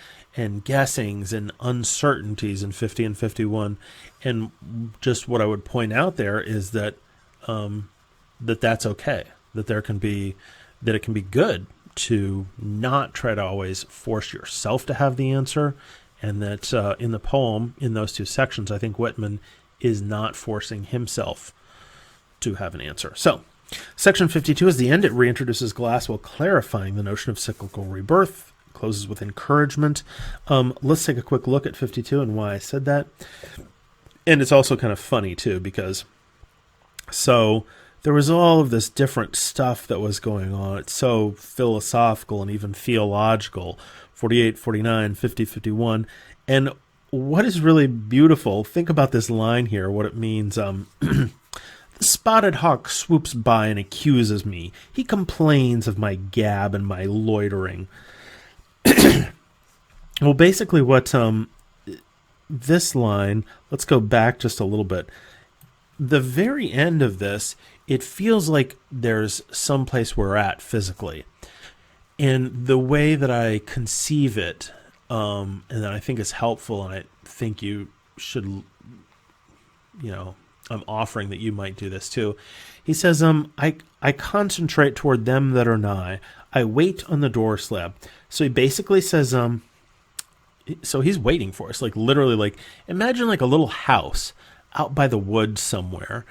guessings and uncertainties in 50 and 51. And just what I would point out there is that that's okay. That it can be good to not try to always force yourself to have the answer. And that in the poem, in those two sections, I think Whitman is not forcing himself to have an answer. So, section 52 is the end. It reintroduces Glass while clarifying the notion of cyclical rebirth. Closes with encouragement. Let's take a quick look at 52 and why I said that. And it's also kind of funny, too, because there was all of this different stuff that was going on. It's so philosophical and even theological. 48, 49, 50, 51. And what is really beautiful, think about this line here, what it means. The spotted hawk swoops by and accuses me. He complains of my gab and my loitering. Well, basically what this line, let's go back just a little bit. The very end of this, it feels like there's some place we're at physically. And the way that I conceive it, and that I think is helpful, and I think you should, I'm offering that you might do this too. He says, I concentrate toward them that are nigh. I wait on the door slab. So he basically says, so he's waiting for us, like literally, like imagine like a little house out by the woods somewhere.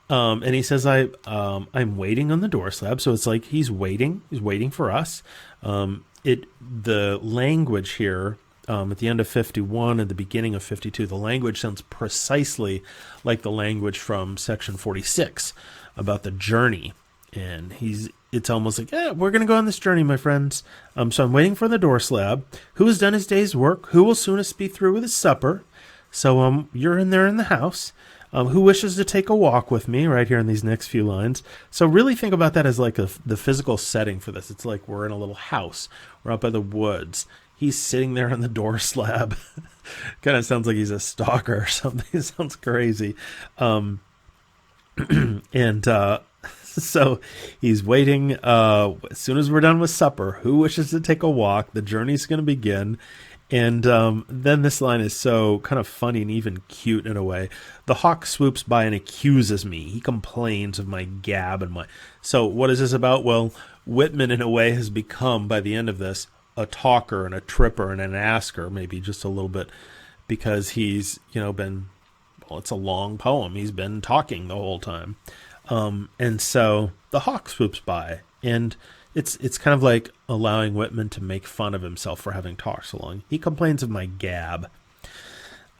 And he says, I'm waiting on the door slab. So it's like he's waiting for us. The language here, at the end of 51 and the beginning of 52, the language sounds precisely like the language from section 46 about the journey. And it's almost like, we're going to go on this journey, my friends. So I'm waiting for the door slab. Who has done his day's work? Who will soonest be through with his supper? So you're in there in the house. Who wishes to take a walk with me, right here in these next few lines. So really think about that as like the physical setting for this. It's like we're in a little house. We're out by the woods. He's sitting there on the door slab. Kind of sounds like he's a stalker or something. It sounds crazy. So he's waiting. As soon as we're done with supper, who wishes to take a walk? The journey's going to begin. And then this line is so kind of funny and even cute in a way. The hawk swoops by and accuses me. He complains of my gab and my... So what is this about? Well, Whitman in a way has become, by the end of this, a talker and a tripper and an asker, maybe just a little bit, because he's, been... Well, it's a long poem. He's been talking the whole time. And so the hawk swoops by, and it's kind of like allowing Whitman to make fun of himself for having talked so long. He complains of my gab.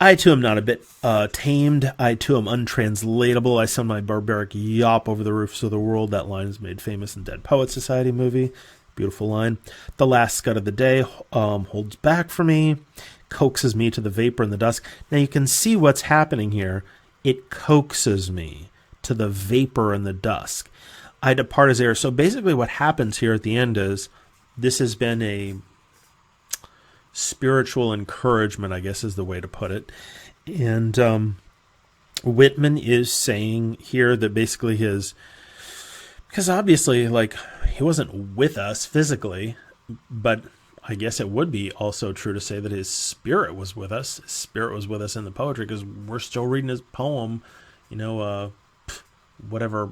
I too am not a bit tamed. I too am untranslatable. I send my barbaric yawp over the roofs of the world. That line is made famous in Dead Poets Society movie. Beautiful line. The last scud of the day holds back for me, coaxes me to the vapor in the dusk. Now you can see what's happening here. It coaxes me to the vapor in the dusk. I depart as air. So basically what happens here at the end is this has been a spiritual encouragement, I guess is the way to put it. And Whitman is saying here that basically because obviously, like, he wasn't with us physically, but I guess it would be also true to say that his spirit was with us. His spirit was with us in the poetry, because we're still reading his poem, whatever,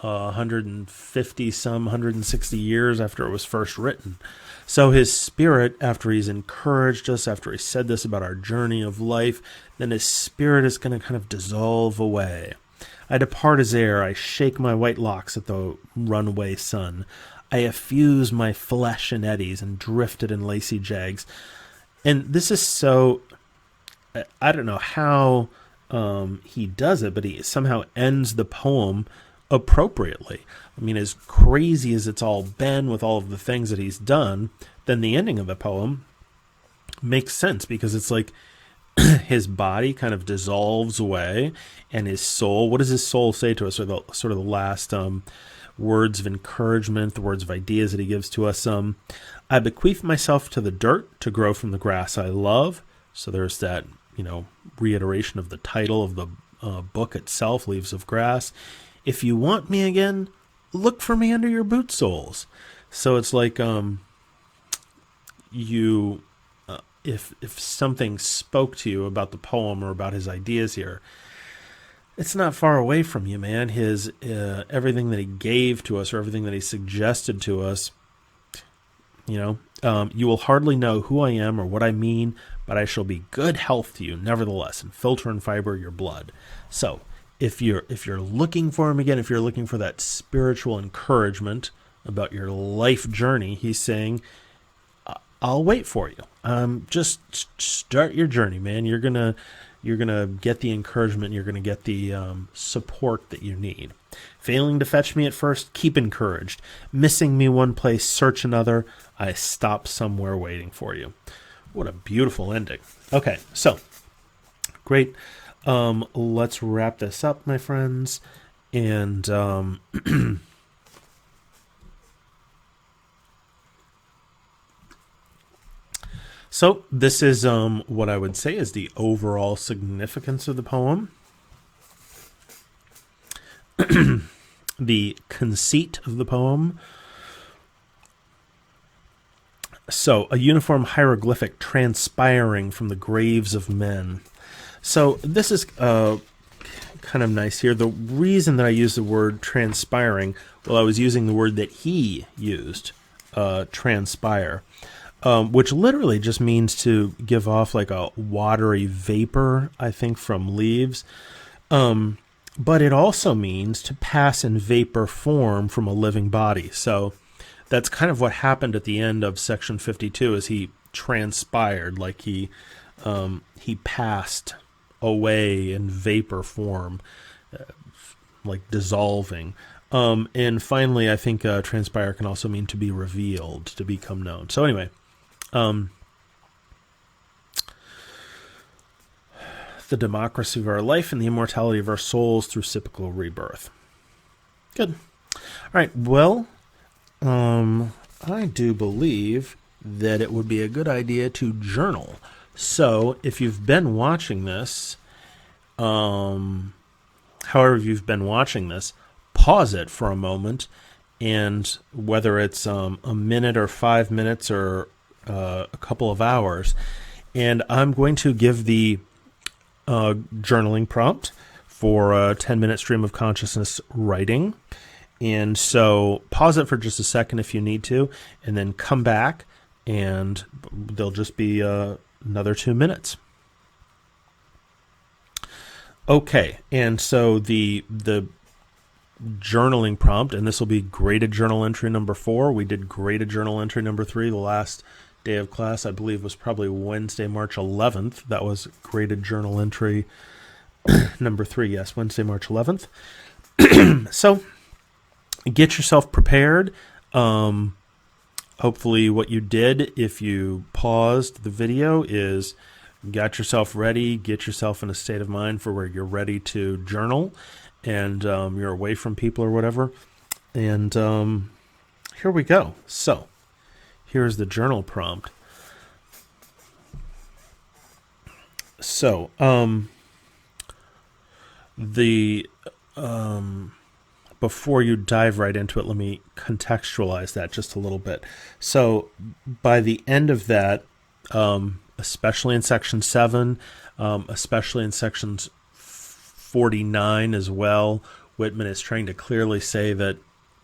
150 some 160 years after it was first written. So his spirit, after he's encouraged us, after he said this about our journey of life, then his spirit is going to kind of dissolve away. I depart as air, I shake my white locks at the runaway sun. I effuse my flesh in eddies and drifted in lacy jags. And this is so, I don't know how he does it, but he somehow ends the poem appropriately. I mean, as crazy as it's all been with all of the things that he's done, then the ending of the poem makes sense, because it's like his body kind of dissolves away, and his soul, what does his soul say to us? Or the sort of the last words of encouragement, the words of ideas that he gives to us. I bequeath myself to the dirt to grow from the grass I love. So there's that, reiteration of the title of the book itself, Leaves of Grass. If you want me again, look for me under your boot soles. So it's like if something spoke to you about the poem or about his ideas here, it's not far away from you, man. His everything that he gave to us, or everything that he suggested to us, you will hardly know who I am or what I mean, but I shall be good health to you nevertheless, and filter and fiber your blood. So if you're looking for him again, if you're looking for that spiritual encouragement about your life journey, he's saying, I'll wait for you. Just start your journey, man. You're gonna get the encouragement. You're gonna get the support that you need. Failing to fetch me at first, keep encouraged. Missing me one place, search another. I stop somewhere waiting for you. What a beautiful ending. Okay, so great. Let's wrap this up, my friends, and so this is what I would say is the overall significance of the poem. The conceit of the poem. So, a uniform hieroglyphic transpiring from the graves of men. So, this is kind of nice here. The reason that I use the word transpiring, well, I was using the word that he used, transpire, which literally just means to give off like a watery vapor, I think, from leaves. But it also means to pass in vapor form from a living body. So that's kind of what happened at the end of section 52, is he transpired, like he passed away in vapor form, like dissolving. And finally, I think transpire can also mean to be revealed, to become known. So anyway, the democracy of our life and the immortality of our souls through cyclical rebirth. Good. All right. Well, I do believe that it would be a good idea to journal. So if you've been watching this, however you've been watching this, pause it for a moment, and whether it's a minute or 5 minutes or a couple of hours, and I'm going to give the journaling prompt for a 10-minute stream of consciousness writing. And so pause it for just a second if you need to, and then come back, and there'll just be another 2 minutes. Okay, and so the journaling prompt, and this will be graded journal entry number 4. We did graded journal entry number 3 the last day of class. I believe was probably Wednesday, March 11th. That was graded journal entry number 3. Yes, Wednesday, March 11th. So get yourself prepared. Hopefully what you did, if you paused the video, is got yourself ready, get yourself in a state of mind for where you're ready to journal, and you're away from people or whatever. And here we go. So here's the journal prompt. So the before you dive right into it, let me contextualize that just a little bit. So by the end of that, especially in section 7, especially in sections 49 as well, Whitman is trying to clearly say that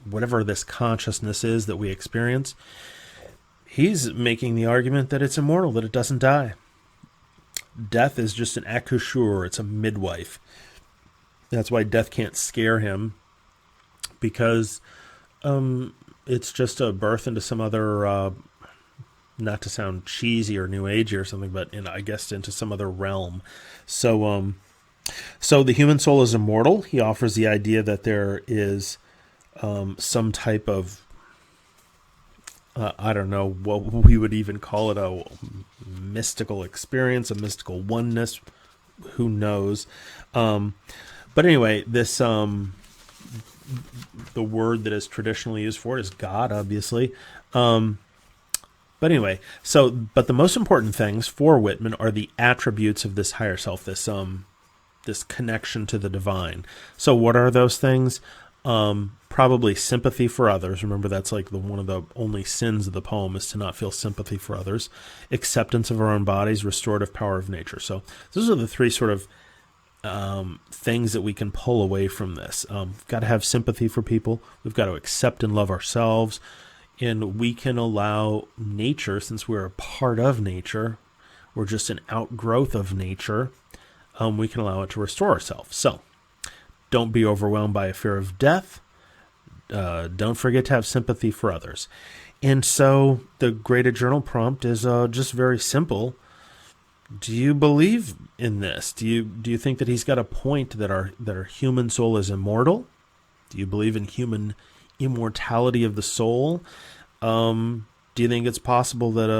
whatever this consciousness is that we experience, he's making the argument that it's immortal, that it doesn't die. Death is just an accoucheur, it's a midwife. That's why death can't scare him, because it's just a birth into some other, not to sound cheesy or new agey or something, but I guess into some other realm. So the human soul is immortal. He offers the idea that there is some type of, I don't know what we would even call it, a mystical experience, a mystical oneness, who knows. But anyway, this the word that is traditionally used for it is God, obviously. But anyway, but the most important things for Whitman are the attributes of this higher self, this connection to the divine. So what are those things? Probably sympathy for others. Remember, that's like one of the only sins of the poem, is to not feel sympathy for others. Acceptance of our own bodies, restorative power of nature. So those are the three sort of things that we can pull away from this. We've got to have sympathy for people. We've got to accept and love ourselves. And we can allow nature, since we're a part of nature, we're just an outgrowth of nature, we can allow it to restore ourselves. So don't be overwhelmed by a fear of death. Don't forget to have sympathy for others. And so the graded journal prompt is just very simple. Do you believe in this? Do you think that he's got a point that our human soul is immortal? Do you believe in human immortality of the soul? Do you think it's possible that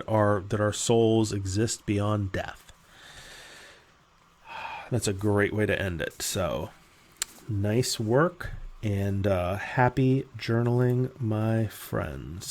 our souls exist beyond death? That's a great way to end it. So, nice work, and happy journaling, my friends.